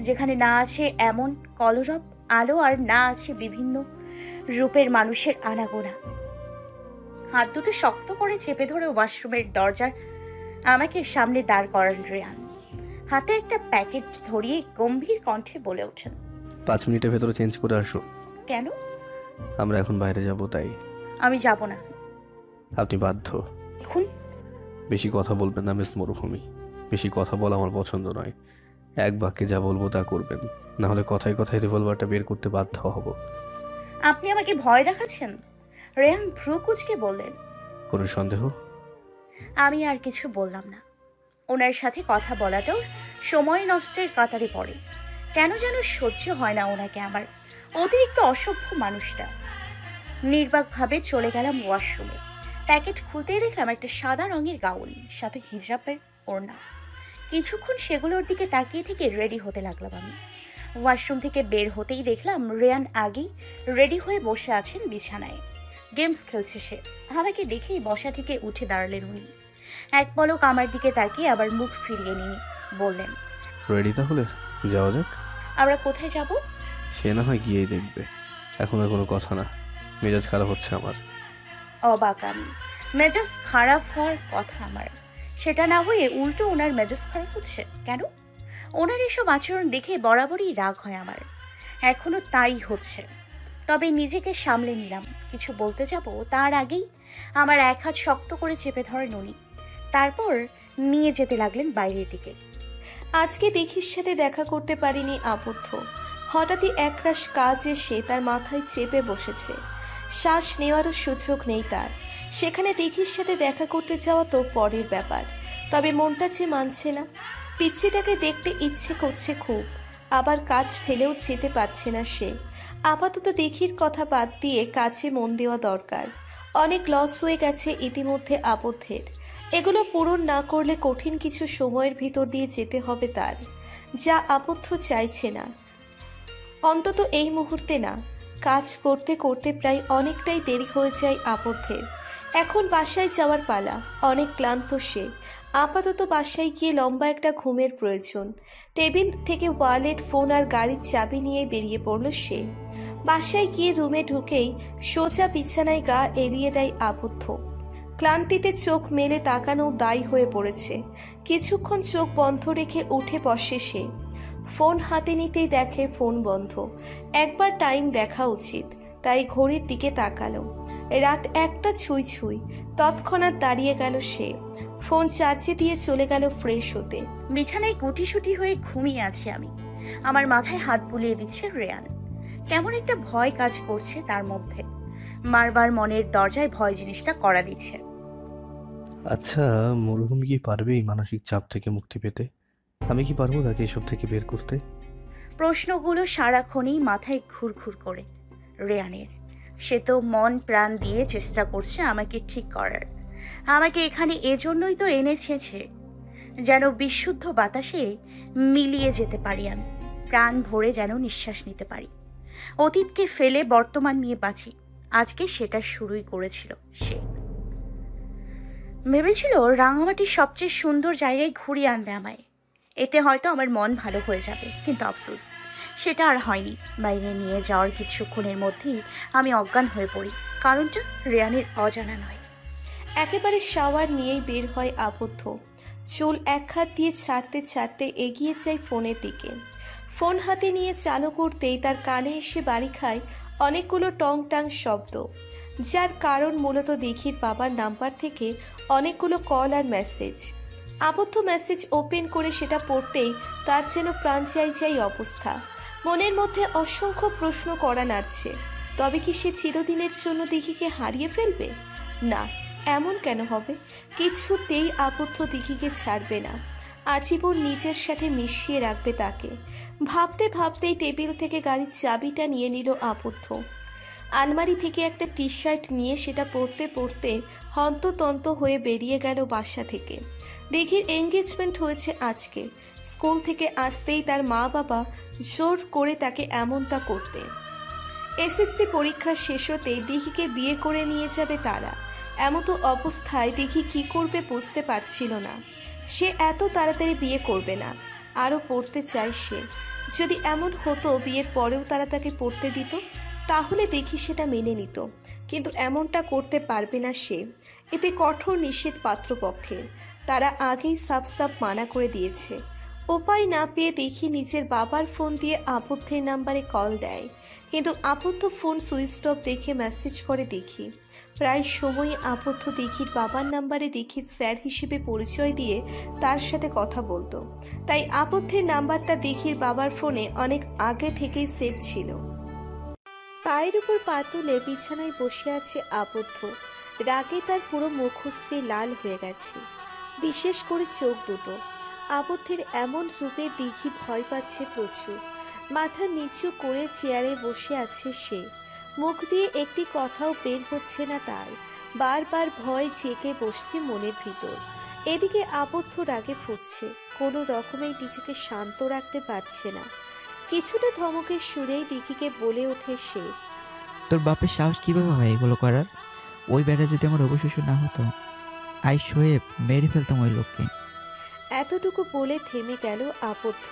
যেখানে না আছে এমন কলরব আলো আর না আছে বিভিন্ন রূপের মানুষের আনাগোনা। হাত দুটো শক্ত করে চেপে ধরে ওয়াশরুমের দরজার আমাকে সামনে দাঁড় করান রেয়ান। হাতে একটা প্যাকেট ধরিয়ে গম্ভীর কণ্ঠে বলে ওঠেন, 5 মিনিটের ভেতরে চেঞ্জ করে আসো। কেন? আমরা এখন বাইরে যাব তাই। আমি যাব না আপনি বাধ্য। এখন। বেশি কথা বলবেন না মিস মরুভূমি, বেশি কথা বলা আমার পছন্দ নয়। এক বাক্যে যা বলবো তা করবেন, না হলে কথায় কথায় রিভলভারটা বের করতে বাধ্য হব। আপনি আমাকে ভয় দেখাচ্ছেন? রেহান ভ্রু কুচকে বললেন। কোনো সন্দেহ? আমি আর কিছু বললাম না। ওনার সাথে কথা বলাটাও সময় নষ্টের কাতারে পড়ে। কেন যেন সহ্য হয় না ওনাকে আমার, অতিরিক্ত অসভ্য মানুষটা। নির্বাকভাবে চলে গেলাম ওয়াশরুমে। প্যাকেট খুলতেই দেখলাম একটা সাদা রঙের গাউন, সাথে হিজাবের ওড়না। কিছুক্ষণ সেগুলোর দিকে তাকিয়ে থেকে রেডি হতে লাগলাম আমি। ওয়াশরুম থেকে বের হতেই দেখলাম রেয়ান আগেই রেডি হয়ে বসে আছেন বিছানায়। গেমস খেলছে সে। আমাকে দেখেই বসা থেকে উঠে দাঁড়ালেন উনি। এক পলক আমার দিকে তাকিয়ে আবার মুখ ফিরিয়ে নিয়ে বললেন, রেডি তাহলে যাওয়া যাক। আমরা কোথায় যাব? সে না হয় গিয়েই দেখবে, এখন আর কোনো কথা না। মেজাজ খারাপ হচ্ছে আমার। অবাক আমি। মেজাজ খারাপ হওয়ার কথা আমার, সেটা না হয়ে উল্টো ওনার মেজাজ খারাপ হচ্ছে কেন? ওনার এসব আচরণ দেখে বরাবরই রাগ হয় আমার, এখনো তাই হচ্ছে। তবে নিজেকে সামলে নিলাম। কিছু বলতে যাব তার আগেই আমার এক হাত শক্ত করে চেপে ধরেন উনি। তারপর নিয়ে যেতে লাগলেন বাইরের দিকে। আজকে দেখির সাথে দেখা করতে পারিনি আবদ্ধ। হঠাৎই একরাশ কাজ এসে তার মাথায় চেপে বসেছে। শ্বাস নেওয়ারও সুযোগ নেই তার। সেখানে দেখির সাথে দেখা করতে যাওয়া তো পরের ব্যাপার, তবে মনটা যে মানছে না। পিচ্চিটাকে দেখতে ইচ্ছে করছে খুব, আবার কাজ ফেলেও যেতে পারছে না সে। আপাতত দেখির কথা বাদ দিয়ে কাজে মন দেওয়া দরকার। অনেক লস হয়ে গেছে ইতিমধ্যে আবদ্ধের। এগুলো পূরণ না করলে কঠিন কিছু সময়ের ভিতর দিয়ে যেতে হবে তার, যা আবদ্ধ চাইছে না, অন্তত এই মুহূর্তে না। কাজ করতে করতে প্রায় অনেকটাই দেরি হয়ে যায় আবদ্ধের। এখন বাসায় যাওয়ার পালা। অনেক ক্লান্ত সে। আপাতত বাসায় গিয়ে লম্বা একটা ঘুমের প্রয়োজন। টেবিল থেকে ওয়ালেট, ফোন আর গাড়ির চাবি নিয়ে বেরিয়ে পড়ল সে। বাসায় গিয়ে রুমে ঢুকেই সোজা বিছানায় গা এড়িয়ে দেয় আবদ্ধ। ক্লান্তিতে চোখ মেলে তাকানো দায়ী হয়ে পড়েছে। কিছুক্ষণ চোখ বন্ধ রেখে উঠে বসে সে। ফোন হাতে নিতেই দেখে ফোন বন্ধ। একবার টাইম দেখা উচিত, তাই ঘড়ির দিকে তাকালো। রাত 1টা ছুঁই ছুঁই। তৎক্ষণাৎ দাঁড়িয়ে গেল সে। ফোন চার্জে দিয়ে চলে গেল ফ্রেশ হতে। বিছানায় গুটিসুটি হয়ে ঘুমিয়ে আছি আমি। আমার মাথায় হাত বুলিয়ে দিচ্ছে রেয়ান। কেমন একটা ভয় কাজ করছে তার মধ্যে। বারবার মনের দরজায় ভয় জিনিসটা কড়া দিচ্ছে। আচ্ছা, মরুভূমি কি পারবে এই মানসিক চাপ থেকে মুক্তি পেতে? আমি কি পারবো তাকে এসব থেকে বের করতে? প্রশ্নগুলো সারাক্ষণই মাথায় ঘুরঘুর করে রেয়ানের। সে তো মন প্রাণ দিয়ে চেষ্টা করছে আমাকে ঠিক করার। আমাকে এখানে এজন্যই তো এনেছে সে, যেন বিশুদ্ধ বাতাসে মিলিয়ে যেতে পারি আমি, প্রাণ ভরে যেন নিঃশ্বাস নিতে পারি, অতীতকে ফেলে বর্তমান নিয়ে বাঁচি। আজকে সেটা শুরুই করেছিল সে। ভেবেছিল রাঙামাটির সবচেয়ে সুন্দর জায়গায় ঘুরিয়ে আনবে আমায়, এতে হয়তো আমার মন ভালো হয়ে যাবে। কিন্তু আফসোস, সেটা আর হয়নি। বাইরে নিয়ে যাওয়ার কিছুক্ষণের মধ্যেই আমি অজ্ঞান হয়ে পড়ি। কারণটা রেয়ানের অজানা নয়। একেবারে শাওয়ার নিয়েই বের হয় আবদ্ধ। চুল এক হাত দিয়ে ছাড়তে ছাড়তে এগিয়ে যায় ফোনের দিকে। ফোন হাতে নিয়ে চালু করতেই তার কানে এসে বাড়ি খায় অনেকগুলো টং টাং শব্দ, যার কারণ মূলত দেখির বাবার নাম্বার থেকে অনেকগুলো কল আর মেসেজ। আবদ্ধ মেসেজ ওপেন করে সেটা পড়তেই তার যেন প্রাণ চাই অবস্থা। মনের মধ্যে অসংখ্য প্রশ্ন করা নাড়ছে। তবে কি সে চিরদিনের জন্য দিঘিকে হারিয়ে ফেলবে? না, এমন কেন হবে? কিছুতেই আবদ্ধ দিঘিকে ছাড়বে না, আজীবন নিজের সাথে মিশিয়ে রাখবে তাকে। ভাবতে ভাবতেই টেবিল থেকে গাড়ির চাবিটা নিয়ে নিল আবদ্ধ। আলমারি থেকে একটা টি শার্ট নিয়ে সেটা পরতে পরতে হন্ততন্ত হয়ে বেরিয়ে গেল বাসা থেকে। দিঘির এঙ্গেজমেন্ট হয়েছে আজকে। স্কুল থেকে আসতেই তার মা বাবা জোর করে তাকে এমনটা করতে। এসএসসি পরীক্ষা শেষ হতেই দিঘিকে বিয়ে করে নিয়ে যাবে তারা। এমতো অবস্থায় দিঘি কি করবে বুঝতে পারছিল না। সে এত তাড়াতাড়ি বিয়ে করবে না, আরও পড়তে চায় সে। যদি এমন হতো বিয়ের পরেও তারা তাকে পড়তে দিত, তাহলে দেখি সেটা মেনে নিত। কিন্তু এমনটা করতে পারবে না সে, এতে কঠোর নিষেধ পাত্রপক্ষের। তারা আগেই সাফ সাফ মানা করে দিয়েছে। উপায় না পেয়ে দেখি নিজের বাবার ফোন দিয়ে আবদ্ধের নাম্বারে কল দেয়। কিন্তু আবদ্ধ ফোন সুইচ অফ দেখে মেসেজ করে দেখি। প্রায় সময়ই আবদ্ধ দিঘির বাবার নাম্বারে দিঘির স্যার হিসেবে পরিচয় দিয়ে তার সাথে কথা বলতো, তাই আবদ্ধের নাম্বারটা দিঘির বাবার ফোনে অনেক আগে থেকেই সেভ ছিল। পায়ের উপর পা তুলে বিছানায় বসে আছে আবদ্ধ। রাগে তার পুরো মুখশ্রী লাল হয়ে গেছে, বিশেষ করে চোখ দুটো। আবদ্ধের এমন রূপে দিঘি ভয় পাচ্ছে প্রচুর। মাথা নিচু করে চেয়ারে বসে আছে সে, মুখ দিয়ে একটি কথাও বের হচ্ছে না তার। বারবার ভয় জেগে বসছে মনের ভিতর। এদিকে আবদ্ধ রাগে ফুঁসছে, কোনো রকমেই নিজেকে শান্ত রাখতে পারছে না। কিছুটা ধমকের সুরেই দিঘিকে বলে ওঠে সে, তোর বাপের সাহস কিভাবে হয় এগুলো করার? ওই বেটা যদি আমার অবশিষ্ট না হতো, আই শোয়েব মেরে ফেলতাম ওই লোককে। এতটুকু বলে থেমে গেল আবদ্ধ।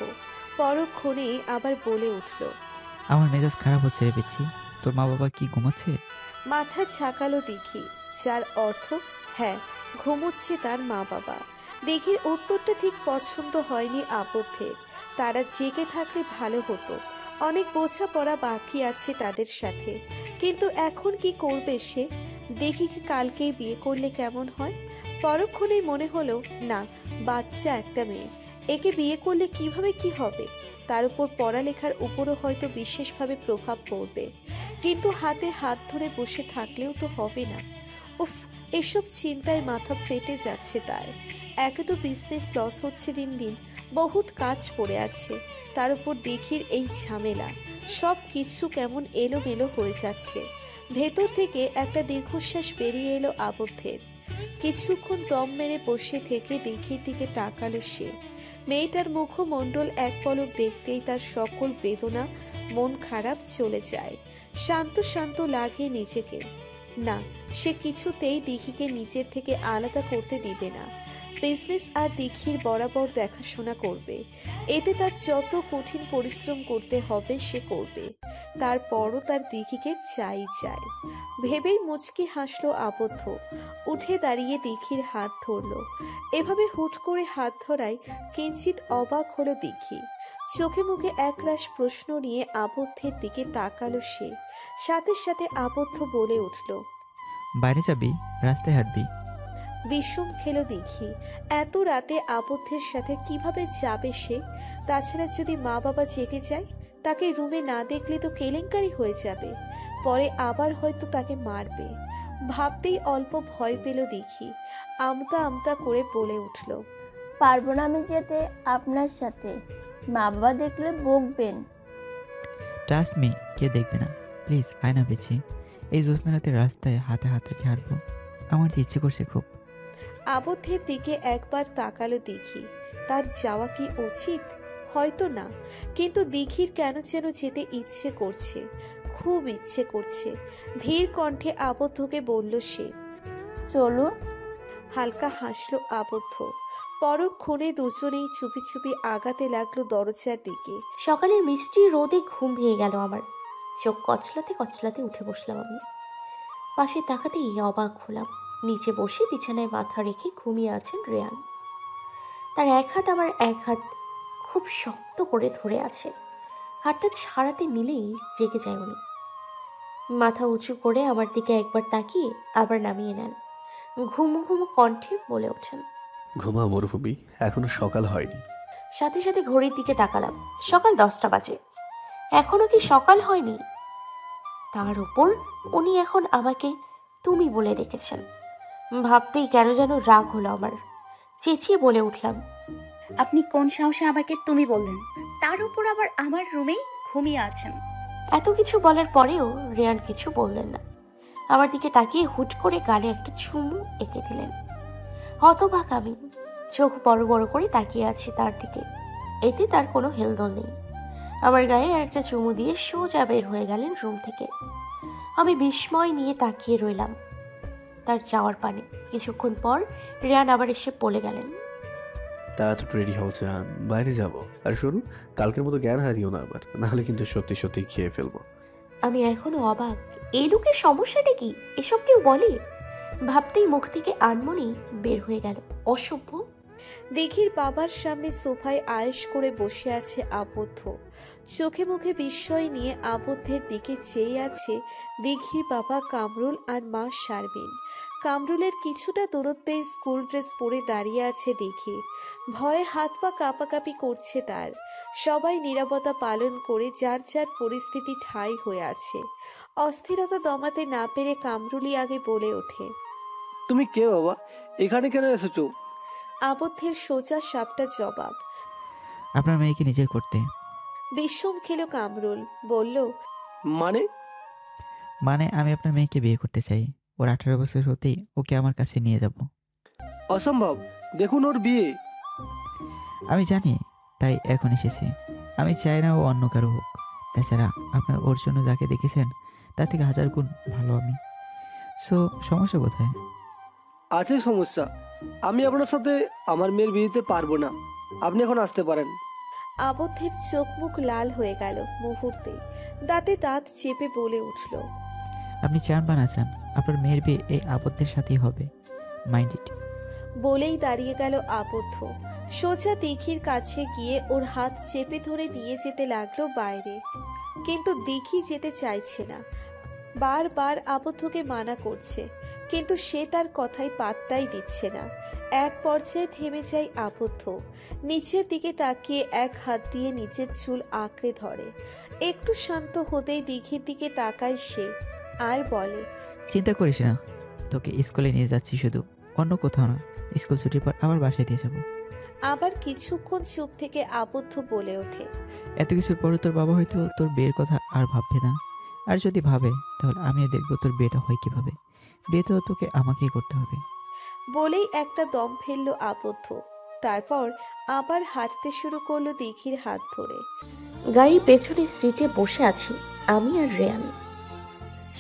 পরক্ষণে আবার বলে উঠল, আমার মেজাজ খারাপ হচ্ছে রে পিচ্ছি। তোর মা বাবা কি ঘুমাচ্ছে? মাথা ঝাঁকালো দিঘি, যার অর্থ হ্যাঁ, ঘুমোচ্ছে তার মা বাবা। দিঘির উত্তরটা ঠিক পছন্দ হয়নি আবদ্ধের। তারা জেগে থাকলে ভালো হতো, অনেক বোঝাপড়া বাকি আছে তাদের সাথে। কিন্তু এখন কি করবে সে? দিঘিকে কালকেই বিয়ে করলে কেমন হয়? পরক্ষণেই মনে হলো, না, বাচ্চা একটা মেয়ে, একে বিয়ে করলে কিভাবে কি হবে? তার উপর পড়ালেখার উপরও হয়তো বিশেষভাবে প্রভাব পড়বে। কিন্তু হাতে হাত ধরে বসে থাকলেও তো হবে না। উফ, এসব চিন্তায় মাথা ফেটে যাচ্ছে তার। একে তো বিজনেস লস হচ্ছে দিন দিন, বহুত কাজ পড়ে আছে, তার উপর দিঘির এই ঝামেলা। সব কিছু কেমন এলোমেলো হয়ে যাচ্ছে। ভেতর থেকে একটা দীর্ঘশ্বাস বেরিয়ে এলো আবদ্ধের। কিছুক্ষণ দম মেরে বসে থেকে দিঘির দিকে তাকালো সে। মেয়েটার মুখমণ্ডল এক পলক দেখতেই তার সকল বেদনা, মন খারাপ চলে যায়। শান্ত শান্ত লাগে নিজেকে। না, সে কিছুতেই দিঘিকে নিজের থেকে আলাদা করতে দিবে না। বিজনেস আর দিঘির বরাবর দেখাশোনা করবে। এতে তার যত কঠিন পরিশ্রম করতে হবে সে করবে। তারপরও তার দিঘিকে চাই চাই ভেবেই মুচকি হাসলো আবদ্ধ। উঠে দাঁড়িয়ে দিঘির হাত ধরল। এভাবে হুট করে হাত ধরায় কিঞ্চিত অবাক হলো দিঘি। চোখে মুখে একরাশ প্রশ্ন নিয়ে আবদ্ধের দিকে তাকালো সে। সাথে সাথে আবদ্ধ বলে উঠল, বাইরে যাবি? রাস্তায় হাঁটবি? বিষম খেলো দিঘি। এত রাতে আবদ্ধের সাথে কিভাবে যাবে সে? তাছাড়া যদি মা বাবা জেগে যায়, তাকে রুমে না দেখলে তো কেলেঙ্কারি হয়ে যাবে। পরে আবার হয়তো তাকে মারবে। ভাবতেই অল্প ভয় পেল দিঘি। আমতা আমতা করে বলে উঠল, পারবো না আমি যেতে আপনার সাথে, মা বাবা দেখলে বকবেন। ট্রাস্ট মি, কে দেখবে না। প্লিজ আয় না পিচ্ছি। এই জ্যোৎস্না রাতে রাস্তায় হাতে হাত রেখে হাঁটবো। আমার যে ইচ্ছে করছে খুব। আবদ্ধের দিকে একবার তাকালো দিঘি। তার যাওয়া কি উচিত? হয়তো না, কিন্তু দিঘির কেন যেন যেতে ইচ্ছে করছে, খুব ইচ্ছে করছে। ধীর কণ্ঠে আবদ্ধকে বলল সে, চলুন। হালকা হাসলো আবদ্ধ। পরক্ষণে দুজনেই চুপি চুপি আগাতে লাগলো দরজার দিকে। সকালের মিষ্টি রোদে ঘুম ভেঙে গেল আমার। চোখ কচলাতে কচলাতে উঠে বসলাম আমি। পাশে তাকাতেই অবাক হলাম। নিচে বসে বিছানায় মাথা রেখে ঘুমিয়ে আছেন রেয়ান। তার এক হাত আমার এক হাত খুব শক্ত করে ধরে আছে। হাতটা ছাড়াতে নিলেই জেগে যায় উনি। মাথা উঁচু করে আমার দিকে একবার তাকিয়ে আবার নামিয়ে নেন। ঘুমো ঘুমো কণ্ঠে বলে ওঠেন, ঘুমা মরুভূমি, এখনো সকাল হয়নি। সাথে সাথে ঘড়ির দিকে তাকালাম। সকাল 10টা বাজে। এখনো কি সকাল হয়নি? তার উপর উনি এখন আমাকে তুমি বলে রেখেছেন। ভাবতেই কেন যেন রাগ হলো আমার। চেঁচিয়ে বলে উঠলাম, আপনি কোন সাহসে আমাকে তুমি বললেন? তার উপর আবার আমার রুমেই ঘুমিয়ে আছেন। এত কিছু বলার পরেও রেয়ান কিছু বললেন না। আমার দিকে তাকিয়ে হুট করে গালে একটা চুমু এঁকে দিলেন। হতবাক আমি, চোখ বড় বড় করে তাকিয়ে আছি তার দিকে। এতে তার কোনো হেলদোল নেই। আমার গায়ে আর একটা চুমু দিয়ে সোজা বের হয়ে গেলেন রুম থেকে। আমি বিস্ময় নিয়ে তাকিয়ে রইলাম তার যাওয়ার পানে। কিছুক্ষণ পর রেয়ান আবার এসে বলে গেলেন, তাড়াতাড়ি রেডি হও জান, বাইরে যাব। আর শুরু, কালকের মতো জ্ঞান হারিও না আবার, নাহলে কিন্তু সত্যি সত্যি খেয়ে ফেলবো। আমি এখনো অবাক। এই লোকের সমস্যাটা কি? এসব কেউ বলে? ভাবতেই মুখ থেকে আনমনি বের হয়ে গেল, অসভ্য। দিঘির বাবার সামনে সোফায় আয়েশ করে বসে আছে আবদ্ধ। চোখে মুখে বিস্ময় নিয়ে আবদ্ধের দিকে চেয়ে আছে দিঘির বাবা কামরুল আর মা শারমিন। কামরুলের কিছুটা দূরত্বে স্কুল ড্রেস পরে দাঁড়িয়ে আছে দিঘি। ভয়ে হাত পা কাঁপাকাঁপি করছে তার। সবাই নীরবতা পালন করে যার যার পরিস্থিতি ঠাঁই হয়ে আছে। অস্থিরতা দমাতে না পেরে কামরুলই আগে বলে ওঠে, তুমি কে বাবা? এখানে কেন এসেছো? আবদ্ধের সোজা সাপটা জবাব। আপনার মেয়েকে নিজের করতে। বিষম খেল কামরুল, বলল, মানে আমি আপনার মেয়েকে বিয়ে করতে চাই। ওর 18 বছর হতেই ওকে আমার কাছে নিয়ে যাব। অসম্ভব, দেখুন ওর বিয়ে। আমি জানি, তাই এখন এসেছি। আমি চাই না ও অন্য কারো হোক। তাছাড়া আপনার ওর জন্য যাকে দেখেছেন তার থেকে 1000 গুণ ভালো আমি। সো সমস্যা কোথায়? আছে সমস্যা। আমি আপনার সাথে আমার মেয়ের বিয়ে দিতে পারবো না। আপনি এখন আসতে পারেন। আবদ্ধের চোখ মুখ লাল হয়ে গেল মুহূর্তে। দাঁতে দাঁত চেপে বলে উঠল, আপনি চান বা না চান আপনার মেয়ের বিয়ে এই আবদ্ধের সাথেই হবে। Mind it. বলেই দাঁড়িয়ে গেল আবদ্ধ। সোজা দিঘির কাছে গিয়ে ওর হাত চেপে ধরে নিয়ে যেতে লাগলো বাইরে। কিন্তু দিঘি যেতে চাইছে না। বারবার আবদ্ধকে মানা করছে, কিন্তু সে তার কথায় পাত্তাই দিচ্ছে না। এক পর্যায়ে থেমে যায় আবদ্ধ। নিচের দিকে তাকিয়ে এক হাত দিয়ে নিচের চুল আঁকড়ে ধরে। একটু শান্ত হতেই দিঘির দিকে তাকায় সে আর বলে, চিন্তা করিস না, তোকে স্কুলে নিয়ে যাচ্ছি শুধু, অন্য কোথাও না। স্কুল ছুটির পর আবার বাসায় দিয়ে যাবো। আবার কিছুক্ষণ চুপ থেকে আবদ্ধ বলে ওঠে, এত কিছুর পরে তোর বাবা হয়তো তোর বিয়ের কথা আর ভাববে না। আর যদি ভাবে তাহলে আমিও দেখবো তোর বিয়েটা হয় কিভাবে। বিয়ে তো তোকে আমাকেই করতে হবে। বলেই একটা দম ফেললো আবদ্ধ। তারপর আবার হাঁটতে শুরু করলো দিঘির হাত ধরে। গাড়ির পেছনের সিটে বসে আছি আমি আর রেয়ান।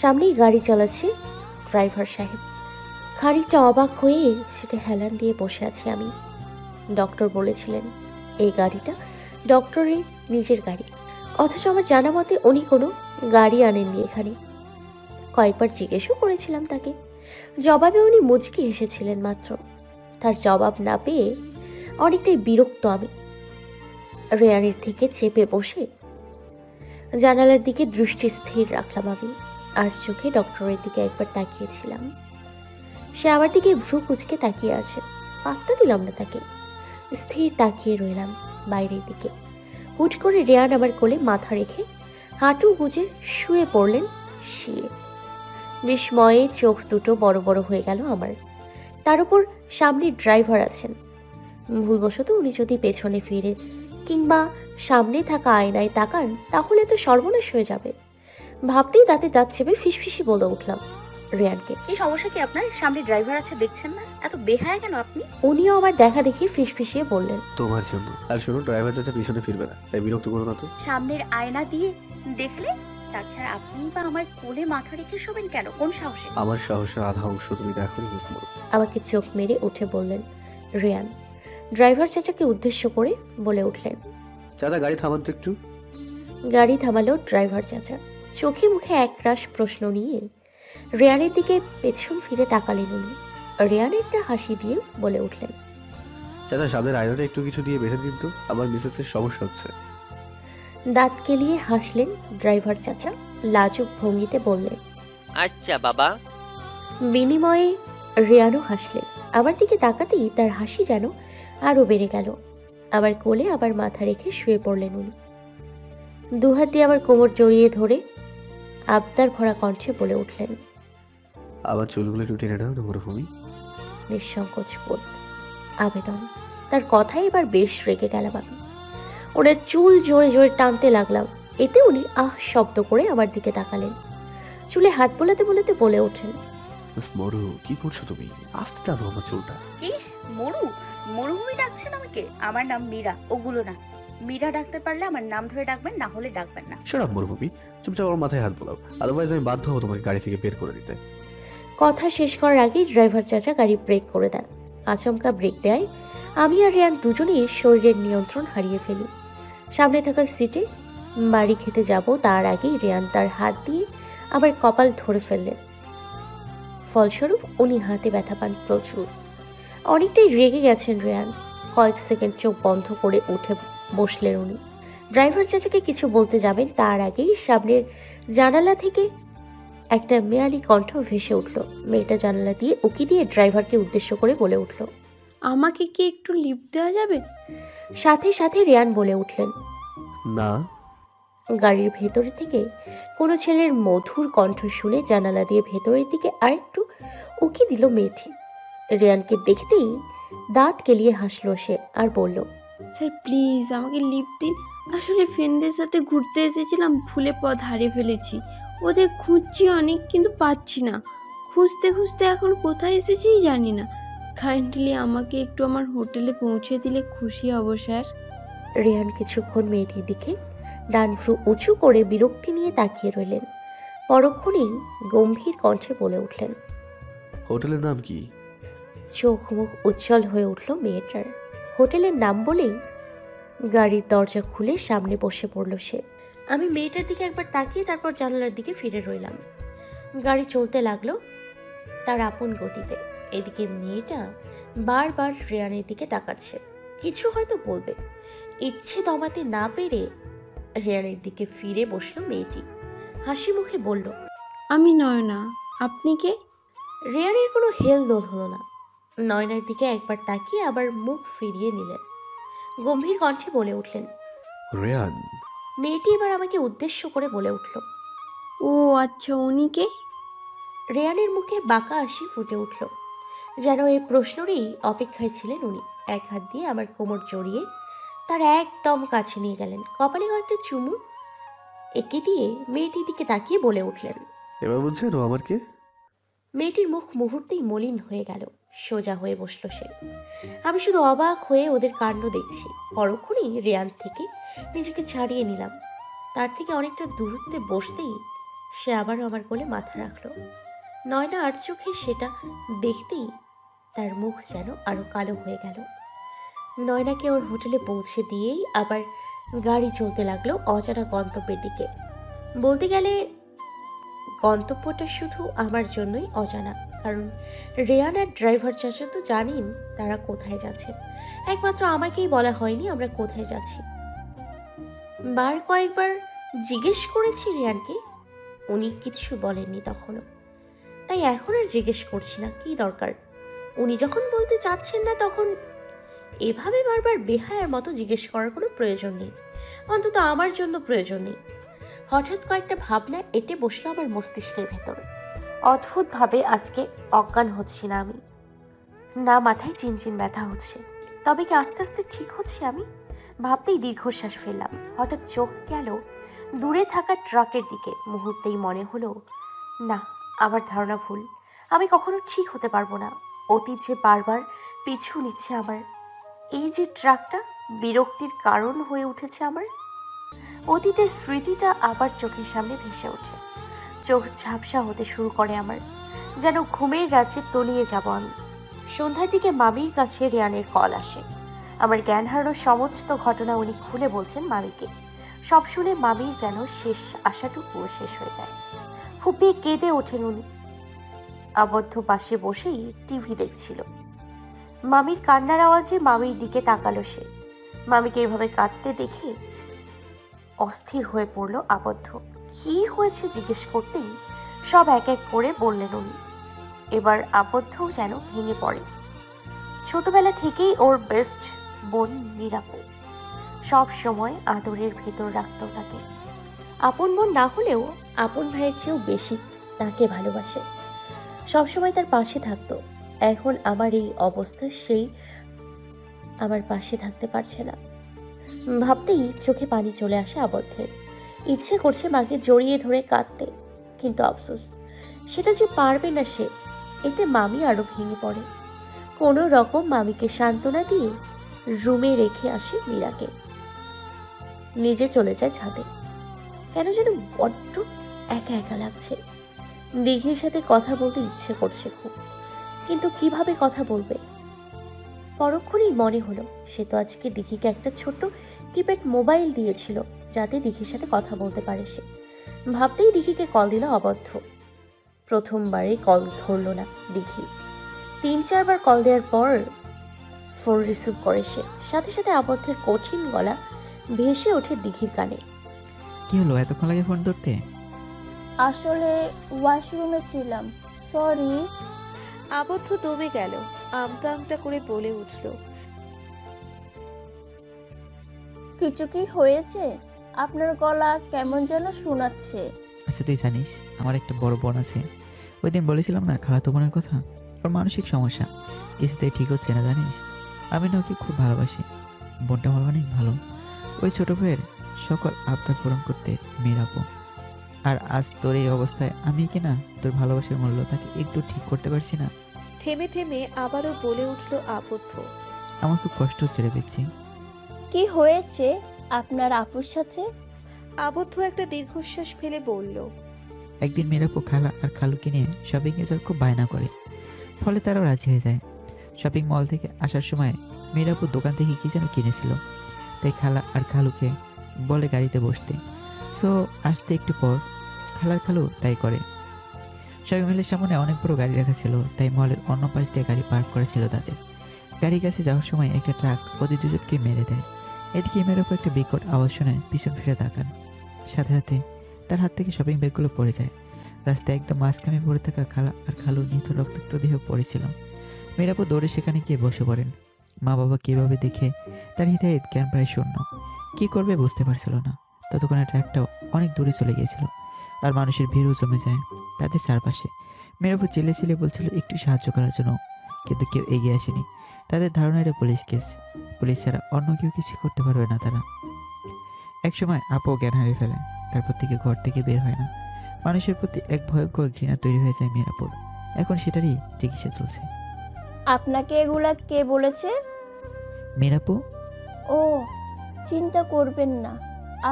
সামনেই গাড়ি চালাচ্ছে ড্রাইভার সাহেব। খানিকটা অবাক হয়ে সিটে হেলান দিয়ে বসে আছি আমি। ডক্টর বলেছিলেন এই গাড়িটা ডক্টরের নিজের গাড়ি, অথচ আমার জানা মতে উনি কোনো গাড়ি আনেননি এখানে। কয়েকবার জিজ্ঞেসও করেছিলাম তাকে, জবাবে উনি মুচকি এসেছিলেন মাত্র। তার জবাব না পেয়ে অনেকটাই বিরক্ত আমি। রেয়ানের থেকে চেপে বসে জানালার দিকে দৃষ্টি স্থির রাখলাম আমি, আর চোখে ডক্টরের দিকে একবার তাকিয়েছিলাম। সে আমার দিকে ভ্রু কুচকে তাকিয়ে আছে। পাত্তা দিলাম না তাকে, স্থির তাকিয়ে রইলাম বাইরের দিকে। হুট করে রেয়ান আমার কোলে মাথা রেখে হাঁটু গুজে শুয়ে পড়লেন শিয়ে। বিস্ময়ে চোখ দুটো বড় বড় হয়ে গেল আমার। তার উপর সামনে ড্রাইভার আছেন। ভুলবশত উনি যদি পেছনে ফিরে কিংবা সামনে থাকা আয়নায় তাকান তাহলে তো সর্বনাশ হয়ে যাবে। ভাবতেই দাঁতে দাঁত চেপে ফিসফিসি বলে উঠলাম রেয়ানকে, কি সমস্যা কি আপনার? সামনে ড্রাইভার আছে দেখছেন না? এত বেহায়া কেন আপনি? উনিও আমার দেখা দেখি ফিসফিসিয়ে বললেন, তোমার জন্য। আর শোনো, ড্রাইভার চাচা পিছনে ফিরবে না, তাই বিরক্ত করো না তো। সামনের আয়না দিয়ে দেখলে? তাছাড়া আপনি বা আমার কোলে মাথা রেখে শোবেন কেন? কোন সাহসে? আমার সাহসের আধা অংশ তুমি দেখো নি। আমাকে চোখ মেরে উঠে বললেন রেয়ান। ড্রাইভার চাচাকে উদ্দেশ্য করে বলে উঠলেন, চাচা গাড়ি থামান তো একটু। গাড়ি থামালো ড্রাইভার চাচা। চোখে মুখে একরাশ প্রশ্ন নিয়ে রেয়ানের দিকে পেছন ফিরে তাকালেন উনি। রেয়ানেরটা হাসি দিয়ে বলে উঠলেন, চাচা সামনের আয়নাটা একটু কিছু দিয়ে বেঁধে দিন তো, আমার মিসেসের সমস্যা হচ্ছে। দাঁত কেলিয়ে হাসলেন ড্রাইভার চাচা। লাজুক ভঙ্গিতে বললেন, আচ্ছা বাবা। বিনিময়ে রেয়ানও হাসলেন। আমার দিকে তাকাতেই তার হাসি যেন আরো বেড়ে গেল। আমার কোলে আবার মাথা রেখে শুয়ে পড়লেন উনি। দুহাত দিয়ে আমার কোমর জড়িয়ে ধরে আবদার ভরা কণ্ঠে বলে উঠলেন, আবার চুলগুলো একটু টেনে নাও না মরুভূমি। নিঃসংকোচ বোধ, আবেদন। তার কথাই এবার বেশ রেগে গেলাম আমি। ওনার চুল জোরে জোরে টানতে লাগলাম। এতে উনি আহ শব্দ করে আমার দিকে তাকালেন। চুলে হাত বোলাতে বোলাতে বলে ওঠেন, মরু, কি করছো তুমি? আস্তে টানো আমার চুলটা। কি মরু? মরুভূমি ডাকছেন আমাকে? আমার নাম মীরা, ওগুলো না। মীরা ডাকতে পারলে আমার নাম ধরে ডাকবেন, না হলে ডাকবেন না। শোনাব মরুভূমি, চুপচাপ আমার মাথায় হাত বোলাও, আদারওয়াইজ আমি বাধ্য হবো তোমাকে গাড়ি থেকে বের করে দিতে। কথা শেষ করার আগেই ড্রাইভার চাচা গাড়ি ব্রেক করে দেন। আচমকা ব্রেক দেয়। আমি আর রেয়ান দুজনেই শরীরের নিয়ন্ত্রণ হারিয়ে ফেলি। সামনে থাকা সিটে বাড়ি খেতে যাব তার আগেই রেয়ান তার হাত দিয়ে আবার কপাল ধরে ফেললেন। ফলস্বরূপ উনি হাতে ব্যথা পান প্রচুর। অনেকটাই রেগে গেছেন রেয়ান। কয়েক সেকেন্ড চোখ বন্ধ করে উঠে বসলেন উনি। ড্রাইভার চাচাকে কিছু বলতে যাবেন তার আগেই সামনের জানালা থেকে একটা মেয়ালি কণ্ঠ ভেসে উঠল। মেয়েটা জানালা দিয়ে উকি দিয়ে ড্রাইভারকে উদ্দেশ্য করে বলে উঠল, আমাকে কি একটু লিফট দেওয়া যাবে? সাথে সাথে রেয়ান বলে উঠলেন, না। গাড়ির ভেতরে থেকে কোনো ছেলের মধুর কণ্ঠ শুনে জানালা দিয়ে ভেতরের দিকে আরেকটু উকি দিল মেয়েটি। রেয়ানকে দেখতেই দাঁত কেলিয়ে হাসলো সে আর বলল, স্যার প্লিজ আমাকে লিফট দিন। আসলে ফ্রেন্ডদের সাথে ঘুরতে এসেছিলাম, ভুলে পথ হারিয়ে ফেলেছি। ওদের খুঁজছি অনেক, কিন্তু পাচ্ছি না। খুঁজতে খুঁজতে এখন কোথায় এসেছি জানি না। কাইন্ডলি আমাকে একটু আমার হোটেলে পৌঁছে দিলে খুশি হব স্যার। রেয়ান কিছুক্ষণ মেয়েটির দিকে ডান ভ্রু উঁচু করে বিরক্তি নিয়ে তাকিয়ে রইলেন। পরক্ষণেই গম্ভীর কণ্ঠে বলে উঠলেন, হোটেলের নাম কি? চোখ মুখ উজ্জ্বল হয়ে উঠল মেয়েটার। হোটেলের নাম বলেই গাড়ির দরজা খুলে সামনে বসে পড়ল সে। আমি মেয়েটার দিকে একবার তাকিয়ে তারপর জানালার দিকে ফিরে রইলাম। গাড়ি চলতে লাগলো তার আপন গতিতে। এদিকে মেয়েটা বারবার রেয়ানের দিকে তাকাচ্ছে, কিছু হয়তো বলবে। ইচ্ছে দমাতে না পেরে রেয়ানের দিকে ফিরে বসলো মেয়েটি। হাসি মুখে বলল, আমি নয়না, আপনি কে? রেয়ানের কোনো হেলদোল হলো না। নয়নার দিকে একবার তাকিয়ে আবার মুখ ফিরিয়ে নিলেন। গম্ভীর কণ্ঠে বলে উঠলেন, রেয়ান। মেয়েটি এবার আমাকে উদ্দেশ্য করে বলে উঠল, ও আচ্ছা, উনি কে? রেয়ানের মুখে বাঁকা হাসি ফুটে উঠল, যেন এই প্রশ্নেরই অপেক্ষায় ছিলেন উনি। এক হাত দিয়ে আমার কোমর জড়িয়ে তার একদম কাছে নিয়ে গেলেন। কপালে কয়েকটা চুমু এঁকে দিয়ে মেয়েটির দিকে তাকিয়ে বলে উঠলেন, এবার বুঝছেন ও আমার কে? মেয়েটির মুখ মুহূর্তেই মলিন হয়ে গেল। সোজা হয়ে বসল সে। আমি শুধু অবাক হয়ে ওদের কাণ্ড দেখছি। পরক্ষণেই রেয়ান থেকে নিজেকে ছাড়িয়ে নিলাম। তার থেকে অনেকটা দূরত্বে বসতেই সে আবারও আমার কোলে মাথা রাখলো। নয়না আর চোখে সেটা দেখতেই তার মুখ যেন আরো কালো হয়ে গেল। নয়নাকে ওর হোটেলে পৌঁছে দিয়েই আবার গাড়ি চলতে লাগলো অজানা গন্তব্যের দিকে। বলতে গেলে গন্তব্যটা শুধু আমার জন্যই অজানা, কারণ রেয়ান আর ড্রাইভার চাচা তো জানেন তারা কোথায় যাচ্ছেন। একমাত্র আমাকেই বলা হয়নি আমরা কোথায় যাচ্ছি। বার কয়েকবার জিজ্ঞেস করেছি রেয়ানকে, উনি কিছু বলেননি তখনও। তাই এখন আর জিজ্ঞেস করছি না, কি দরকার। উনি যখন বলতে চাচ্ছেন না তখন এভাবে বারবার বেহায়ার মতো জিজ্ঞেস করার কোনো প্রয়োজন নেই, অন্তত আমার জন্য প্রয়োজন নেই। হঠাৎ কয়েকটা ভাবনা এঁটে বসলো আমার মস্তিষ্কের ভেতর। অদ্ভুতভাবে আজকে অজ্ঞান হচ্ছি না আমি, না মাথায় চিনচিন ব্যথা হচ্ছে। তবে কি আস্তে আস্তে ঠিক হচ্ছে আমি? ভাবতেই দীর্ঘশ্বাস ফেললাম। হঠাৎ চোখ গেল দূরে থাকা ট্রাকের দিকে। মুহূর্তেই মনে হলো, না, আমার ধারণা ভুল। আমি কখনো ঠিক হতে পারবো না। অতীত যে বারবার পিছু নিচ্ছে আমার, এই যে ট্রাকটা বিরক্তির কারণ হয়ে উঠেছে আমার। অতীতের স্মৃতিটা আবার চোখের সামনে ভেসে ওঠে। চোখ ঝাপসা হতে শুরু করে আমার, যেন ঘুমের রাজ্যে তলিয়ে যাব আমি। সন্ধ্যার দিকে মামির কাছে রেয়ানের কল আসে। আমার জ্ঞান হারানোর সমস্ত ঘটনা উনি খুলে বলছেন মামিকে। সব শুনে মামির যেন শেষ আশাটুকুও শেষ হয়ে যায়। ফুপিয়ে কেঁদে ওঠেন উনি। আবদ্ধ পাশে বসেই টিভি দেখছিল। মামির কান্নার আওয়াজে মামির দিকে তাকালো সে। মামিকে এভাবে কাঁদতে দেখে অস্থির হয়ে পড়ল আবদ্ধ। কি হয়েছে জিজ্ঞেস করতেই সব এক এক করে বললেন উনি। এবার আবদ্ধও যেন ভেঙে পড়ে। ছোটবেলা থেকেই ওর বেস্ট বোন নিরাপদ, সব সময় আদরের ভেতর রাখত তাকে। আপন বোন না হলেও আপন ভাইয়ের চেয়েও বেশি তাকে ভালোবাসে, সবসময় তার পাশে থাকতো। এখন আমার এই অবস্থা সেই আমার পাশে থাকতে পারছে না। ভাবতেই চোখে পানি চলে আসে আবদ্ধের। ইচ্ছে করছে মাকে জড়িয়ে ধরে কাঁদতে, কিন্তু আফসোস সেটা যে পারবে না সে। এতে মামি আরো ভেঙে পড়ে। কোনো রকম মামিকে সান্ত্বনা দিয়ে রুমে রেখে আসে মীরাকে। নিজে চলে যায় ছাদে। কেন যেন বড্ড একা একা লাগছে। দিঘির সাথে কথা বলতে ইচ্ছে করছে খুব, কিন্তু কিভাবে কথা বলবে? পরক্ষণেই মনে হলো সে তো আজকে দিঘিকে একটা ছোট্ট কিপ্যাড মোবাইল দিয়েছিল, যাতে দিঘির সাথে কথা বলতে পারে সে। ভাবতেই দিঘিকে কল দিল অবদ্ধ। প্রথমবারে কল ধরল না দিঘি। 3-4 বার কল দেওয়ার পর ফোন রিসিভ করে সে। সাথে সাথে আবদ্ধের কঠিন গলা ভেসে ওঠে দিঘির কানে। কি হলো, এতক্ষণ লাগে ফোন ধরতে? আসলে ওয়াশরুমে ছিলাম, সরি। আবদ্ধ দমে গেল, আমতা আমতা করে বলে উঠল, কিছু কি হয়েছে? আপনার গলা কেমন যেন শোনাচ্ছে। আচ্ছা তুই জানিস আমার একটা বড় বোন আছে? ওই দিন বলেছিলাম না খালাতো বোনের কথা? ওর মানসিক সমস্যা, কিছুতেই ঠিক হচ্ছে না জানিস। আমি না ওকে খুব ভালোবাসি, বোনটা আমার অনেক ভালো। ওই ছোট ভাইয়ের সকল আবদার পূরণ করতে মেরাবো। আর আজ তোর এই অবস্থায় আমি কি না তোর ভালোবাসার মূল্য তাকে একটু ঠিক করতে পারছি না। থেমে থেমে আবারও বলে উঠল আবদ্ধ, আমার খুব কষ্ট হচ্ছে রে পিচ্ছি। কি হয়েছে আপনার আপুর সাথে? আবদ্ধ একটা দীর্ঘশ্বাস ফেলে বলল, একদিন মেরাপু খালা আর খালুকে নিয়ে শপিংয়ে যাওয়ার খুব বায়না করে, ফলে তারাও রাজি হয়ে যায়। শপিং মল থেকে আসার সময় মেরাপু দোকান থেকে কি যেন কিনেছিল, তাই খালা আর খালুকে বলে গাড়িতে বসতে। সো আসতে একটু পর খালার খালু তাই করে। শপিং মলের সামনে অনেক বড় গাড়ি রাখা ছিল, তাই মলের অন্য পাশ দিয়ে গাড়ি পার্ক করা ছিল তাদের। গাড়ির কাছে যাওয়ার সময় একটা ট্রাক ওদের দুজনকে মেরে দেয়। এদিকে মেরাপু একটা বিকট আওয়াজ শুনে পিছন ফিরে তাকান, সাথে সাথে তার হাত থেকে শপিং ব্যাগগুলো পড়ে যায়। রাস্তায় একদম মাঝখানে পড়ে থাকা খালা আর খালু নিথ রক্তাক্ত দেহ পড়েছিল। মেরাপু দৌড়ে সেখানে গিয়ে বসে পড়েন। মা বাবা কীভাবে দেখে তার হিতাহিত জ্ঞান প্রায় শূন্য, কী করবে বুঝতে পারছিল না। ততক্ষণে ট্রাকটাও অনেক দূরে চলে গিয়েছিল, আর মানুষের ভিড়ও জমে যায় তাদের চারপাশে। মেরাপু চিলে চিলে বলছিল একটু সাহায্য করার জন্য, কিন্তু কেউ এগিয়ে আসেনি। তাদের ধারণা এটা পুলিশ কেস, পুলিশ ছাড়া অন্য কেউ কিছু করতে পারবে না তারা। একসময় আপু জ্ঞান হারিয়ে ফেলে, তারপর থেকে ঘর থেকে বের হয় না। মানুষের প্রতি এক ভয়ঙ্কর ঘৃণা তৈরি হয়ে যায় মেরাপুর। এখন সেটারই চিকিৎসা চলছে। আপনাকে এগুলা কে বলেছে? মেরাপু? ও, চিন্তা করবেন না,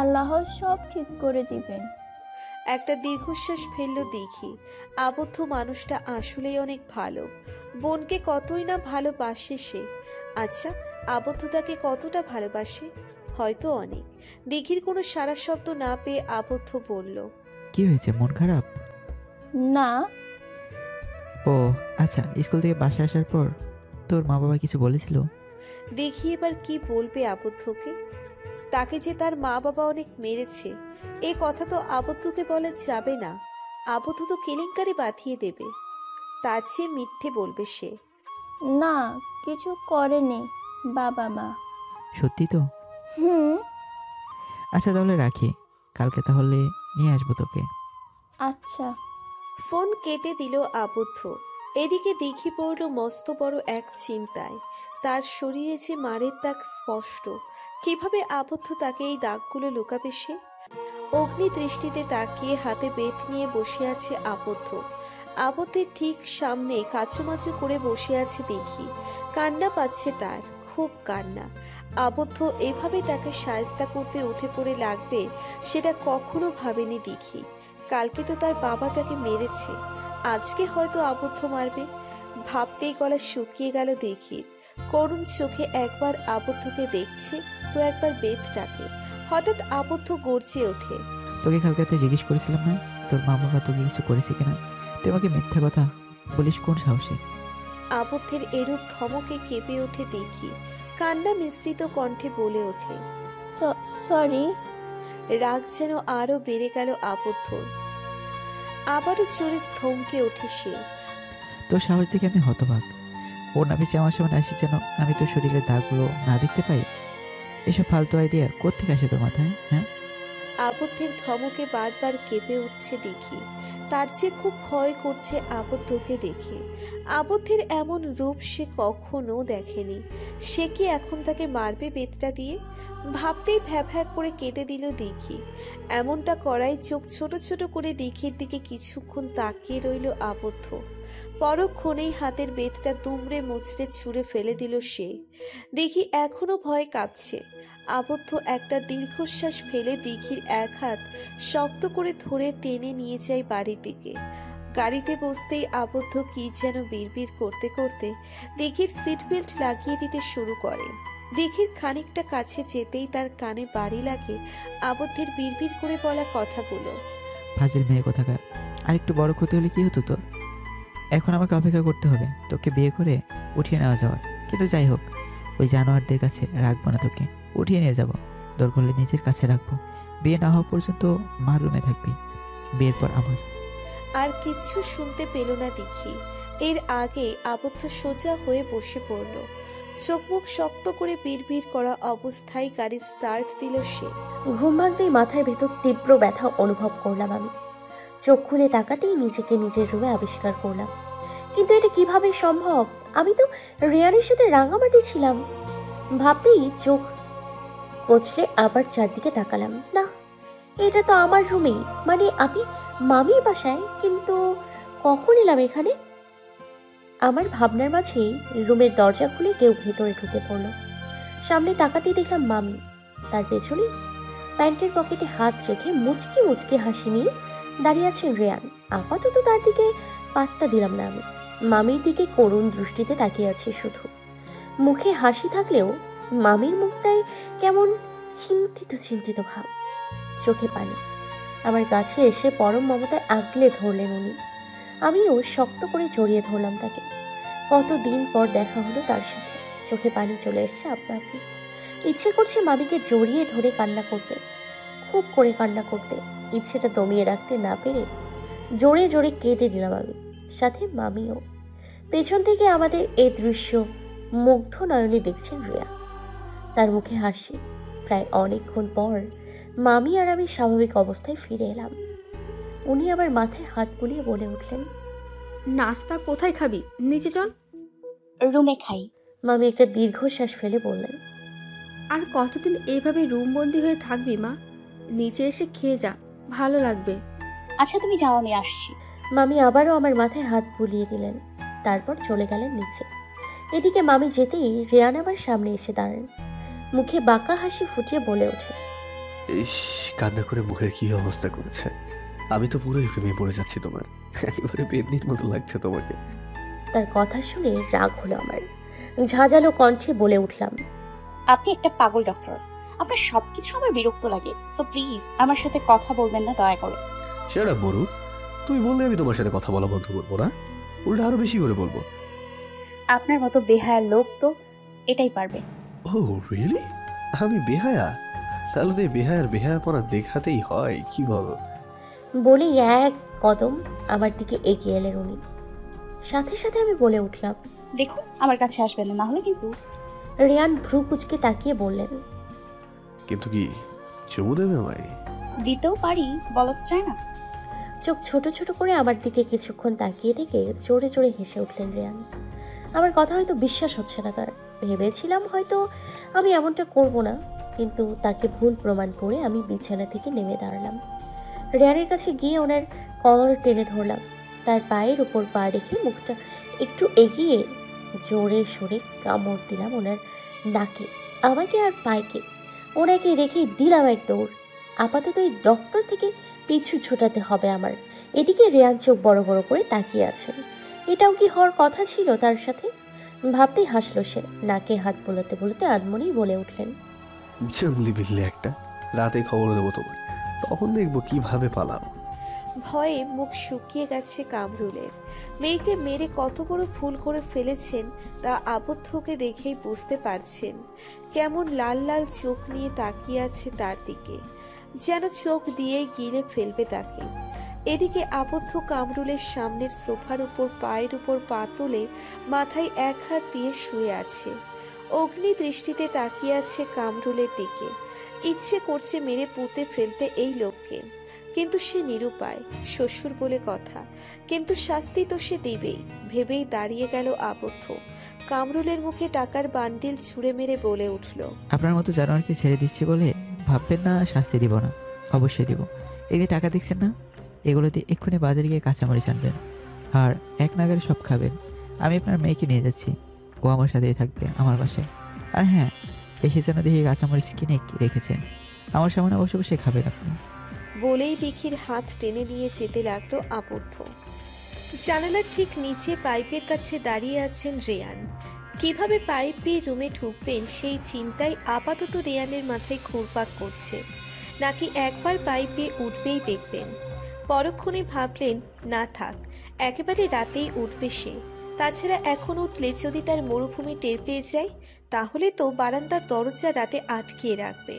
আল্লাহ সব ঠিক করে দিবেন। একটা দীর্ঘশ্বাস ফেললো দেখি। আবদ্ধ মানুষটা আসলেই অনেক ভালো, বোনকে কতই না ভালোবাসে সে। আচ্ছা, আবদ্ধ তাকে কতটা ভালোবাসে? হয়তো অনেক। দিঘির কোনো সারা শব্দ না পেয়ে আবদ্ধ বলল, কি হয়েছে, মন খারাপ? না। ও আচ্ছা, স্কুল থেকে বাসায় আসার পর তোর মা বাবা কিছু বলেছিল? দেখি এবার কি বলবে আবদ্ধকে। তাকে যে তার মা বাবা অনেক মেরেছে এই কথা তো আবদ্ধকে বলা যাবে না। আবদ্ধ তো কেলেঙ্কারি বাঁধিয়ে দেবে, তার চেয়ে মিথ্যে বলবে সে। না, কিছু করেনি বাবা মা। সত্যি তো? হুম। আচ্ছা তাহলে রাখি, কালকে তাহলে নিয়ে আসবো তোকে। আচ্ছা। ফোন কেটে দিল আবদ্ধ। এদিকে দিঘি পড়ল মস্ত বড় এক চিন্তায়। তার শরীরে যে মারের দাগ স্পষ্ট, কিভাবে আবদ্ধ তাকে এই দাগগুলো লুকাবে সে? অগ্নি দৃষ্টিতে তাকিয়ে হাতে বেত নিয়ে বসে আছে আবদ্ধ। আবদ্ধের ঠিক সামনে কাচুমাচু করে বসে আছে দিঘি। কান্না পাচ্ছে তার, খুব কান্না। আবদ্ধ এভাবে তাকে সায়স্তা করতে উঠে পড়ে লাগবে সেটা কখনো ভাবেনি দিঘি। কালকে তো তার বাবা তাকে মেরেছে, আজকে হয়তো আবদ্ধ মারবে। ভাবতেই গলা শুকিয়ে গেল দিঘির। করুণ চোখে একবার আবদ্ধকে দেখছে, তো একবার বেতটাকে। হঠাৎ আবদ্ধ গর্জে ওঠে, তোকে কালকে রাতে জিজ্ঞেস করেছিলাম না তোর মা বাবা তোকে কিছু করেছে কিনা? তুই আমাকে মিথ্যা কথা বলিস কোন সাহসে? আবদ্ধের এরূপ ধমকে কেঁপে ওঠে দিঘি। কান্না মিশ্রিত কণ্ঠে বলে ওঠে, সরি। রাগ যেন আরো বেড়ে গেল আবদ্ধর। আবারও জোরে থমকে ওঠে সে। তোর সাহস দেখে আমি হতবাক। ওর নামে আমার সামনে আসি যেন আমি তোর শরীরের দাগগুলো না দেখতে পাই। এসব ফালতু আইডিয়া কোত্থেকে আসে তোর মাথায়? হ্যাঁ, আবদ্ধের ধমকে বারবার কেঁপে উঠছে দেখি। তার যে খুব ভয় করছে আবদ্ধকে দেখে। আবদ্ধের এমন রূপ সে কখনো দেখেনি। সে কি এখন তাকে মারবে বেতটা দিয়ে? ভাবতেই ভ্যা করে কেটে দিল দিঘি। এমনটা করায় চোখ ছোট ছোট করে দিঘির দিকে কিছুক্ষণ তাকিয়ে রইল আবদ্ধ। পরক্ষণেই হাতের বেতটা দুমড়ে মুচড়ে ছুঁড়ে ফেলে দিল সে। দিঘি এখনো ভয় কাঁপছে। আবদ্ধ একটা দীর্ঘশ্বাস ফেলে দিঘির এক হাত শক্ত করে ধরে টেনে নিয়ে যায় বাড়ির দিকে। গাড়িতে বসতেই আবদ্ধ কি যেন বিড়বিড় করতে করতে দিঘির সিট বেল্ট লাগিয়ে দিতে শুরু করে। দিঘির খানিকটা কাছে যেতেই তার কানে বাড়ি লাগে আবদ্ধের বিড়বিড় করে বলা কথাগুলো। ফাজিল মেয়ে কোথাকার, আর একটু বড় ক্ষতি হলে কি হতো তোর? এখন আমাকে অপেক্ষা করতে হবে তোকে বিয়ে করে উঠিয়ে নেওয়া যাওয়ার। কিন্তু যাই হোক, ওই জানোয়ারদের কাছে রাখবো না তোকে, উঠিয়ে নিয়ে যাব, দরকার হলে নিজের কাছে রাখবো। বিয়ে না হওয়া পর্যন্ত মার রুমে থাকবি, বিয়ের পর আমার। আর কিছু শুনতে পেল না দিঘি। এর আগে আবদ্ধ সোজা হয়ে বসে পড়ল। চোখ মুখ শক্ত করে বিড়বিড় করা অবস্থায় গাড়ি স্টার্ট দিল সে। ঘুম ভাঙতেই মাথার ভেতর তীব্র ব্যথা অনুভব করলাম আমি। চোখ খুলে তাকাতেই নিজেকে নিজের রুমে আবিষ্কার করলাম। কিন্তু এটা কিভাবে সম্ভব? আমি তো রেয়ানের সাথে রাঙামাটি ছিলাম। ভাবতেই চোখ কচলে আবার চারদিকে তাকালাম। না, এটা তো আমার রুমেই, মানে আমি মামির বাসায়। কিন্তু কখন এলাম এখানে? আমার ভাবনার মাঝেই রুমের দরজা খুলে কেউ ভেতরে ঢুকে পড়ল। সামনে তাকাতেই দেখলাম মামি। তার পেছনে প্যান্টের পকেটে হাত রেখে মুচকি মুচকি হাসি নিয়ে দাঁড়িয়ে আছেন রেয়ান। আপাতত তার দিকে পাত্তা দিলাম না আমি। মামির দিকে করুণ দৃষ্টিতে তাকিয়ে আছে শুধু। মুখে হাসি থাকলেও মামির মুখটাই কেমন চিন্তিত চিন্তিত ভাব, চোখে পানি। আমার কাছে এসে পরম মমতায় আগলে ধরলেন উনি। আমিও শক্ত করে জড়িয়ে ধরলাম তাকে। কতদিন পর দেখা হলো তার সাথে। চোখে পানি চলে এসছে আপনা আপনি। ইচ্ছে করছে মামিকে জড়িয়ে ধরে কান্না করতে, খুব করে কান্না করতে। ইচ্ছেটা দমিয়ে রাখতে না পেরে জোরে জোরে কেঁদে দিলাম আমি, সাথে মামিও। পেছন থেকে আমাদের এই দৃশ্য মুগ্ধ নয়নে দেখছেন রিয়া। তার মুখে হাসি। প্রায় অনেকক্ষণ পর মামি আর আমি স্বাভাবিক অবস্থায় ফিরে এলাম। উনি আবার মাথায় হাত বুলিয়ে বলে উঠলেন, নাস্তা কোথায় খাবি? নিচে চল। রুমে খাই। মামি একটা দীর্ঘশ্বাস ফেলে বললেন, আর কতদিন এইভাবে রুমবন্দি হয়ে থাকবি মা? নিচে এসে খেয়ে যা, ভালো লাগবে। আচ্ছা তুমি যাও, আমি আসছি। মামি আবারও আমার মাথায় হাত বুলিয়ে দিলেন, তারপর চলে গেলেন নিচে। এদিকে মামি যেতেই রেয়ান আবার সামনে এসে দাঁড়ান। মুখে বাঁকা হাসি ফুটিয়ে বলে ওঠে, ইস, কান্না করে মুখের কি অবস্থা করেছে। আমি তো পুরোই প্রেমে পড়ে যাচ্ছি তোমার, একেবারে পেতনির মতো লাগছে তোমাকে। তার কথা শুনে রাগ হলো আমার। ঝাঁঝালো কণ্ঠে বলে উঠলাম, আপনি একটা পাগল ডক্টর। আপনার সবকিছু আমার বিরক্ত লাগে। সো প্লিজ আমার সাথে কথা বলবেন না দয়া করে। সেটা বড়ু, তুমি বললে আমি তোমার সাথে কথা বলা বন্ধ করবো না, উল্টা আরো বেশি করে বলবো। আপনার মতো বেহায়ার লোক তো এটাই পারবে। ও রিয়েলি? আমি বেহায়া? তাহলে তো এই বেহায়াপনা দেখাতেই হয়, কি বলো? বলেই এক কদম আমার দিকে এগিয়ে এলেন উনি। সাথে সাথে আমি বলে উঠলাম, দেখুন আমার কাছে আসবেন না, না হলে কিন্তু। রিয়ান ভ্রু কুচকে তাকিয়ে বললেন, কিন্তু কি চুমু দেবে আমায়? দিতেও পারি, বলা তো চায় না। চোখ ছোট ছোট করে আমার দিকে কিছুক্ষণ তাকিয়ে থেকে জোরে জোরে হেসে উঠলেন রিয়ান। আমার কথা হয়তো বিশ্বাস হচ্ছে না তার। ভেবেছিলাম হয়তো আমি এমনটা করব না, কিন্তু তাকে ভুল প্রমাণ করে আমি বিছানা থেকে নেমে দাঁড়ালাম। রিয়ানের কাছে গিয়ে ওনার কলার টেনে ধরলাম। তার পায়ের উপর পা রেখে মুখটা একটু এগিয়ে জোরে সরে কামড় দিলাম ওনার নাকে, আমাকে আর পায়কে। ওনাকে রেখে দিলাম এক দৌড়। আপাতত এই ডক্টর থেকে পিছু ছোটাতে হবে আমার। এদিকে রিয়ান চোখ বড় বড় করে তাকিয়ে আছেন। এটাও কি হওয়ার কথা ছিল তার সাথে? ভাবতেই হাসলো সে। নাকে হাত বোলাতে বোলাতে আনমনেই বলে উঠলেন, জঙ্গলি বিল্লি একটা, রাতে খবর দেবো তোমার, তখন দেখবো কিভাবে পালাও। ভয়ে মুখ শুকিয়ে গেছে কামরুলের। মেয়েকে মেরে কত বড় ভুল করে ফেলেছেন তা আবদ্ধকে দেখেই বুঝতে পারছেন। কেমন লাল লাল চোখ নিয়ে তাকিয়ে আছে তার দিকে, যেন চোখ দিয়ে গিলে ফেলবে তাকে। এদিকে আবদ্ধ কামরুলের সামনের সোফার উপর পায়ের উপর পা তুলে মাথায় এক হাত দিয়ে শুয়ে আছে। অগ্নি দৃষ্টিতে তাকিয়ে আছে কামরুলের দিকে। ইচ্ছে করছে মেরে পুঁতে ফেলতে এই লোককে, কিন্তু সে নিরুপায়। শ্বশুর বলে কথা, কিন্তু শাস্তি তো সে দিবেই ভেবেই দাঁড়িয়ে গেল আবদ্ধ। কামরুলের মুখে টাকার বান্ডিল ছুঁড়ে মেরে বলে উঠল, আপনার মতো জানোয়ারকে ছেড়ে দিচ্ছি বলে ভাববেন না শাস্তি দিব না, অবশ্যই দিব। এই যে টাকা দেখছেন না, এগুলো দিয়ে এক্ষুনি বাজারে গিয়ে কাঁচামরিচ আনবেন আর এক নাগারে সব খাবেন। আমি আপনার মেয়েকে নিয়ে যাচ্ছি, ও আমার সাথেই থাকবে আমার বাসায়। আর হ্যাঁ, এসে যেন দেখি কাঁচামরিচ কিনে রেখেছেন, আমার সামনে বসে বসে খাবেন আপনি। বলেই দিঘির হাত টেনে নিয়ে যেতে লাগলো আবদ্ধ। জানালার ঠিক নিচে পাইপের কাছে দাঁড়িয়ে আছেন রেয়ান। কিভাবে পাইপ দিয়ে রুমে ঢুকবেন সেই চিন্তায় আপাতত রেয়ানের মাথায় ঘুরপাক করছে। নাকি একবার পাইপ দিয়ে উঠবেই দেখবেন। পরক্ষণে ভাবলেন, না থাক, একেবারে রাতেই উঠবে সে। তাছাড়া এখন উঠলে যদি তার মরুভূমি টের পেয়ে যায়, তাহলে তো বারান্দার দরজা রাতে আটকিয়ে রাখবে,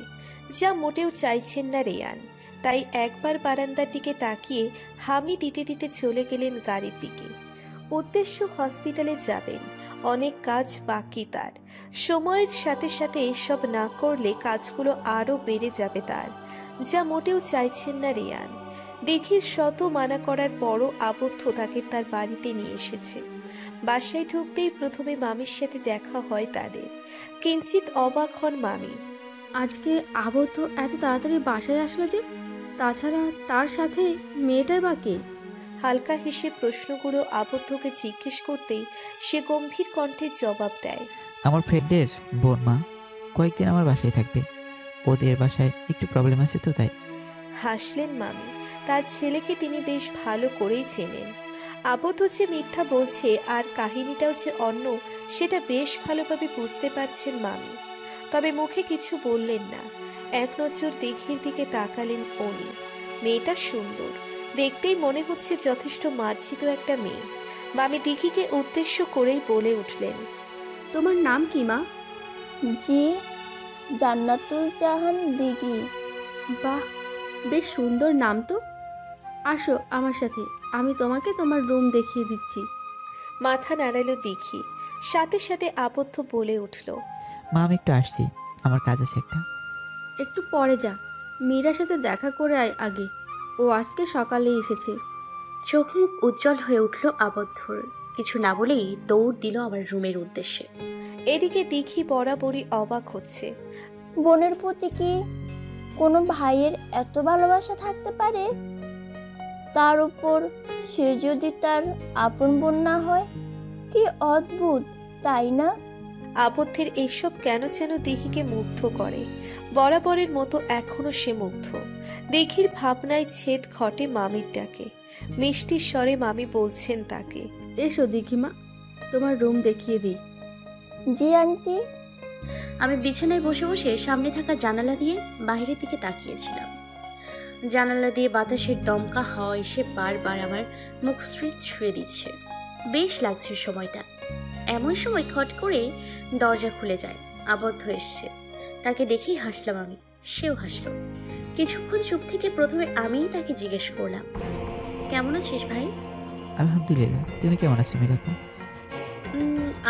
যা মোটেও চাইছেন না রেয়ান। তাই একবার বারান্দার দিকে তাকিয়ে হামি দিতে দিতে চলে গেলেন গাড়ির দিকে। উদ্দেশ্য হসপিটালে যাবেন, অনেক কাজ বাকি তার। সময়ের সাথে সাথে এসব না করলে কাজগুলো আরও বেড়ে যাবে তার, যা মোটেও চাইছেন না রেয়ান। দিঘির শত মানা করার পরও আবদ্ধ তাকে তার বাড়িতে নিয়ে এসেছে। বাসায় ঢুকতেই প্রথমে মামির সাথে দেখা হয় তাদের। কিঞ্চিত অবাক হন মামি। আজকে আবদ্ধ এত তাড়াতাড়ি বাসায় আসলো যে? তাছাড়া তার সাথে মেয়েটাই বা কে? হালকা হেসে প্রশ্নগুলো আবদ্ধকে জিজ্ঞেস করতেই সে গম্ভীর কণ্ঠে জবাব দেয়, আমার ফ্রেন্ডের বোন মা, কয়েকদিন আমার বাসায় থাকবে। ওদের বাসায় একটু প্রবলেম আছে তো তাই। হাসলেন মামি। তার ছেলেকে তিনি বেশ ভালো করেই চেনেন। আবদ্ধ যে মিথ্যা বলছে আর কাহিনীটাও যে অন্য, সেটা বেশ ভালোভাবে বুঝতে পারছেন মামি। তবে মুখে কিছু বললেন না। এক নজর দিঘির দিকে তাকালেন উনি। মেয়েটা সুন্দর, দেখতেই মনে হচ্ছে যথেষ্ট মার্জিত একটা মেয়ে। মামি দিঘিকে উদ্দেশ্য করেই বলে উঠলেন, তোমার নাম কি মা? জি, জান্নাতুল জাহান দিঘি। বাহ, বেশ সুন্দর নাম তো। আসো আমার সাথে, আমি তোমাকে তোমার রুম দেখিয়ে দিচ্ছি। মাথা নাড়ালো দিঘি। সাথে সাথে আবদ্ধ বলে উঠল, মা আমি একটু আসছি, আমার কাজ আছে একটা। একটু পরে যা, মীরার সাথে দেখা করে আয় আগে, ও আজকে সকালেই এসেছে। চোখ মুখ উজ্জ্বল হয়ে উঠল আবদ্ধর। কিছু না বলেই দৌড় দিল আমার রুমের উদ্দেশ্যে। এদিকে দিঘি বরাবরই অবাক হচ্ছে। বোনের প্রতি কি কোনো ভাইয়ের এত ভালোবাসা থাকতে পারে? তার উপর সে যদি তার আপন বোন না হয়, কি অদ্ভুত, তাই না? আবদ্ধের এইসব কেন যেন দিঘিকে মুগ্ধ করে। বরাবরের মতো এখনো সে মুগ্ধ। দিঘির ভাবনায় ছেদ ঘটে মামির ডাকে। মিষ্টি স্বরে মামি বলছেন তাকে, এসো দিঘিমা, তোমার রুম দেখিয়ে দিই। জি আন্টি। আমি বিছানায় বসে বসে সামনে থাকা জানালা দিয়ে বাইরের দিকে তাকিয়েছিলাম। জানালা দিয়ে বাতাসের দমকা হাওয়া এসে বারবার আমার মুখ স্মৃত ছুঁয়ে দিচ্ছে। বেশ লাগছে সময়টা। এমন সময় খট করে দরজা খুলে যায়। আবদ্ধ এসছে। তাকে দেখেই হাসলাম আমি, সেও হাসলো। কিছুক্ষণ চুপ থেকে প্রথমে আমিই তাকে জিজ্ঞেস করলাম, কেমন আছিস ভাই? আলহামদুলিল্লাহ, তুমি কেমন আছো মিরাপু?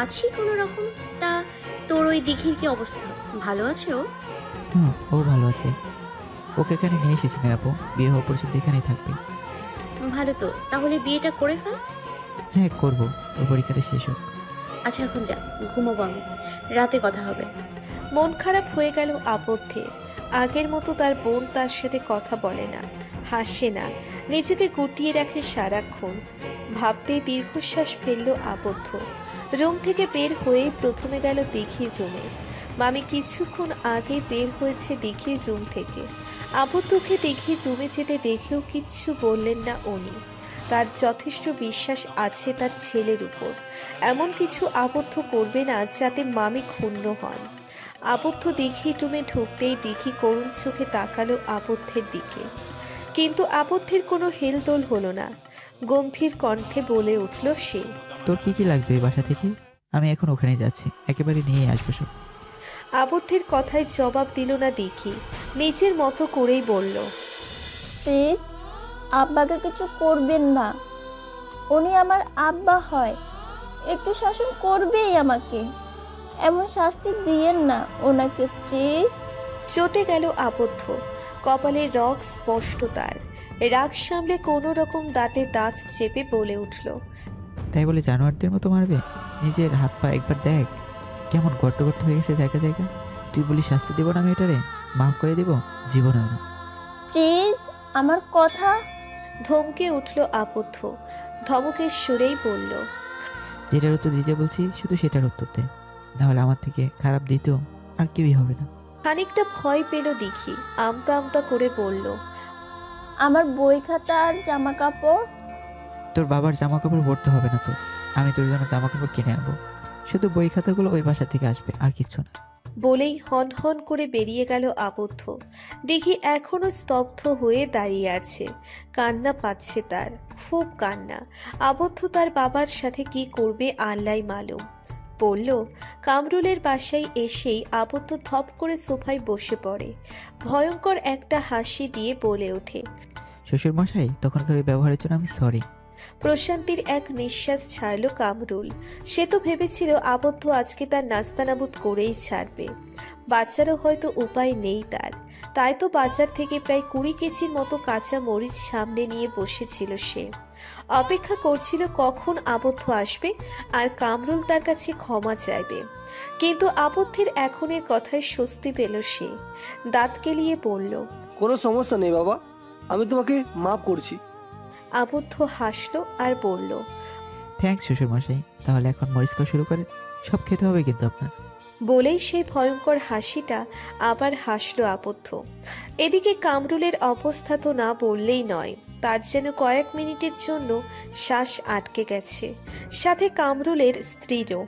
আছি কোনো রকম। তা তোর ওই দিঘির কি অবস্থা? ভালো আছে ও? হ্যাঁ, ও ভালো আছে। ওকে এখানে নিয়ে এসেছি মিরাপু, বিয়ে হওয়া পর্যন্ত এখানেই থাকবে। ভালো তো, তাহলে বিয়েটা করে ফেল। হ্যাঁ করবো, ওর পরীক্ষাটা শেষ হোক। আচ্ছা এখন যা, ঘুমাবো আমি, রাতে কথা হবে। মন খারাপ হয়ে গেল আবদ্ধের। আগের মতো তার বোন তার সাথে কথা বলে না, হাসে না, নিজেকে গুটিয়ে রাখে সারাক্ষণ। ভাবতেই দীর্ঘশ্বাস ফেলল আবদ্ধ। রুম থেকে বের হয়েই প্রথমে গেল দিঘির রুমে। মামি কিছুক্ষণ আগে বের হয়েছে দিঘির রুম থেকে। আবদ্ধকে দিঘির রুমে যেতে দেখেও কিচ্ছু বললেন না উনি। তার যথেষ্ট বিশ্বাস আছে তার ছেলের উপর। এমন কিছু আবদ্ধ করবে না যাতে মামি ক্ষুণ্ণ হন। আবদ্ধ দিঘির রুমে ঢুকতেই দিঘি করুণ চোখে তাকালো আবদ্ধের দিকে। কিন্তু আবদ্ধের কোনো হেলদোল হলো না। গম্ভীর কণ্ঠে বলে উঠল সে, তোর কি কি লাগবে বাসা থেকে? আমি এখন ওখানে যাচ্ছি, একেবারে নিয়ে আসবো সব। আবদ্ধের কথায় জবাব দিল না দিঘি। নিজের মতো করেই বলল, প্লিজ আব্বাকে কিছু করবেন না, উনি আমার আব্বা হয়, একটু শাসন করবেই আমাকে, এমন শাস্তি দিয়েন না ওনাকে প্লিজ। চটে গেল আবদ্ধ। কপালের রগ স্পষ্ট তার। রাগ সামলে কোনো রকম দাঁতে দাঁত চেপে বলে উঠল, তাই বলে জানোয়ারদের মতো মারবে? নিজের হাত পা একবার দেখ, কেমন গর্ত গর্ত হয়ে গেছে জায়গা জায়গা। তুই বলি শাস্তি দেবো না মেয়েটারে? মাফ করে দিব? জীবনেও না। প্লিজ আমার কথা। ধমকে উঠল আবদ্ধ। ধমকের সুরেই বলল, যেটার উত্তর দিতে বলছি শুধু সেটার উত্তর দে, নাহলে আমার থেকে খারাপ দ্বিতীয় আর কেউই হবে না। খানিকটা ভয় পেল দিঘি। আমতা আমতা করে বলল, আমার বই খাতা আর জামা কাপড়। তোর বাবার জামা কাপড় ভরতে হবে না তো, আমি তোর জন্য জামা কাপড় কিনে আনবো। শুধু বই খাতাগুলো ওই বাসা থেকে আসবে, আর কিছু না। বলেই হন হন করে বেরিয়ে গেল আবদ্ধ। দিঘি এখনো স্তব্ধ হয়ে দাঁড়িয়ে আছে। কান্না পাচ্ছে তার, খুব কান্না। আবদ্ধ তার বাবার সাথে কি করবে আল্লাহ মালুম। বলল। কামরুলের বাসায় এসেই আবদ্ধ ধপ করে সোফায় বসে পড়ে। ভয়ঙ্কর একটা হাসি দিয়ে বলে ওঠে, শ্বশুর মশাই তখনকার ওই ব্যবহারের জন্য আমি সরি। প্রশান্তির এক নিঃশ্বাস ছাড়ল কামরুল। সে তো ভেবেছিল আবদ্ধ আজকে তার নাস্তানাবুদ করেই ছাড়বে। বাচ্চারও হয়তো উপায় নেই তার, তাই তো বাজার থেকে প্রায় 20 কেজির মতো কাঁচা মরিচ সামনে নিয়ে বসেছিল সে। অপেক্ষা করছিল কখন আবদ্ধ আসবে আর কামরুল তার কাছে ক্ষমা চাইবে। কিন্তু আবদ্ধের এখনের কথায় স্বস্তি পেল সে। দাঁত কেলিয়ে বলল, কোনো সমস্যা নেই বাবা, আমি তোমাকে মাফ করছি। আবদ্ধ হাসলো আর বলল, থ্যাঙ্কস শ্বশুর মশাই, তাহলে এখন মরিচ খাওয়া শুরু করেন, সব খেতে হবে কিন্তু আপনার। বলেই সেই ভয়ঙ্কর হাসিটা আবার হাসলো আবদ্ধ। এদিকে কামরুলের অবস্থা তো না বললেই নয়, তার যেন কয়েক মিনিটের জন্য শ্বাস আটকে গেছে। সাথে কামরুলের স্ত্রীরও।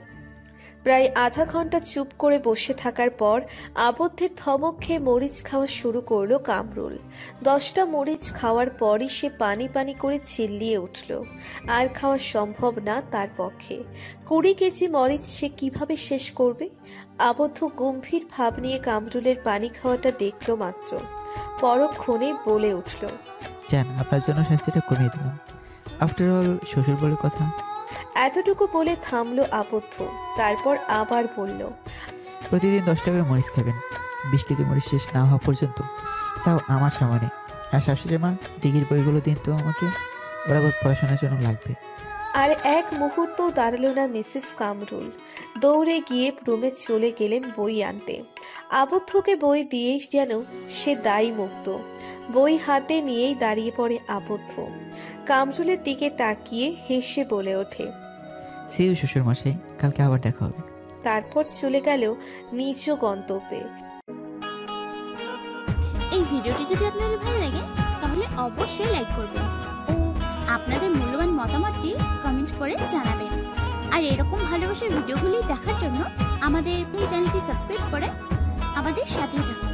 প্রায় আধা ঘন্টা চুপ করে বসে থাকার পর আবদ্ধের ধমক খেয়ে মরিচ খাওয়া শুরু করলো কামরুল। 10টা মরিচ খাওয়ার পরই সে পানি পানি করে চিল্লিয়ে উঠল। আর খাওয়া সম্ভব না তার পক্ষে। 20 কেজি মরিচ সে কিভাবে শেষ করবে? আবদ্ধ গম্ভীর ভাব নিয়ে কামরুলের পানি খাওয়াটা দেখল মাত্র, পরক্ষণে বলে উঠল, জান আপনার জন্য শাস্তিটা কমিয়ে দিলাম, আফটার অল শ্বশুর বলে কথা। এতটুকু বলে থামলো আবদ্ধ, তারপর আবার বলল, প্রতিদিন 10 টাকার মরিচ খাবেন, 20 কেজি মরিচ শেষ না হওয়া পর্যন্ত, তাও আমার সামনে। আর শাশুড়ি মা দিঘির বইগুলো দিন তো আমাকে, ওরা আবার পড়াশোনার জন্য লাগবে। আর এক মুহূর্ত দাঁড়ালো না মিসেস কামরুল। দৌড়ে গিয়ে রুমে চলে গেলেন বই আনতে। আবদ্ধকে বই দিয়েই যেন সে দায়ী মুক্ত। বই হাতে নিয়েই দাঁড়িয়ে পড়ে আবদ্ধ। কামরুলের দিকে তাকিয়ে হেসে বলে ওঠে, সি ইউ শ্বশুর মশাই, কালকে আবার দেখা হবে। তারপর চলে গেল নিজ গন্তব্যে। এই ভিডিওটি যদি আপনাদের ভালো লাগে তাহলে অবশ্যই লাইক করবেন ও আপনাদের মূল্যবান মতামতটি কমেন্ট করে জানাবেন। আর এরকম ভালোবাসার ভিডিওগুলি দেখার জন্য আমাদের চ্যানেলটি সাবস্ক্রাইব করে আমাদের সাথে থাকুন।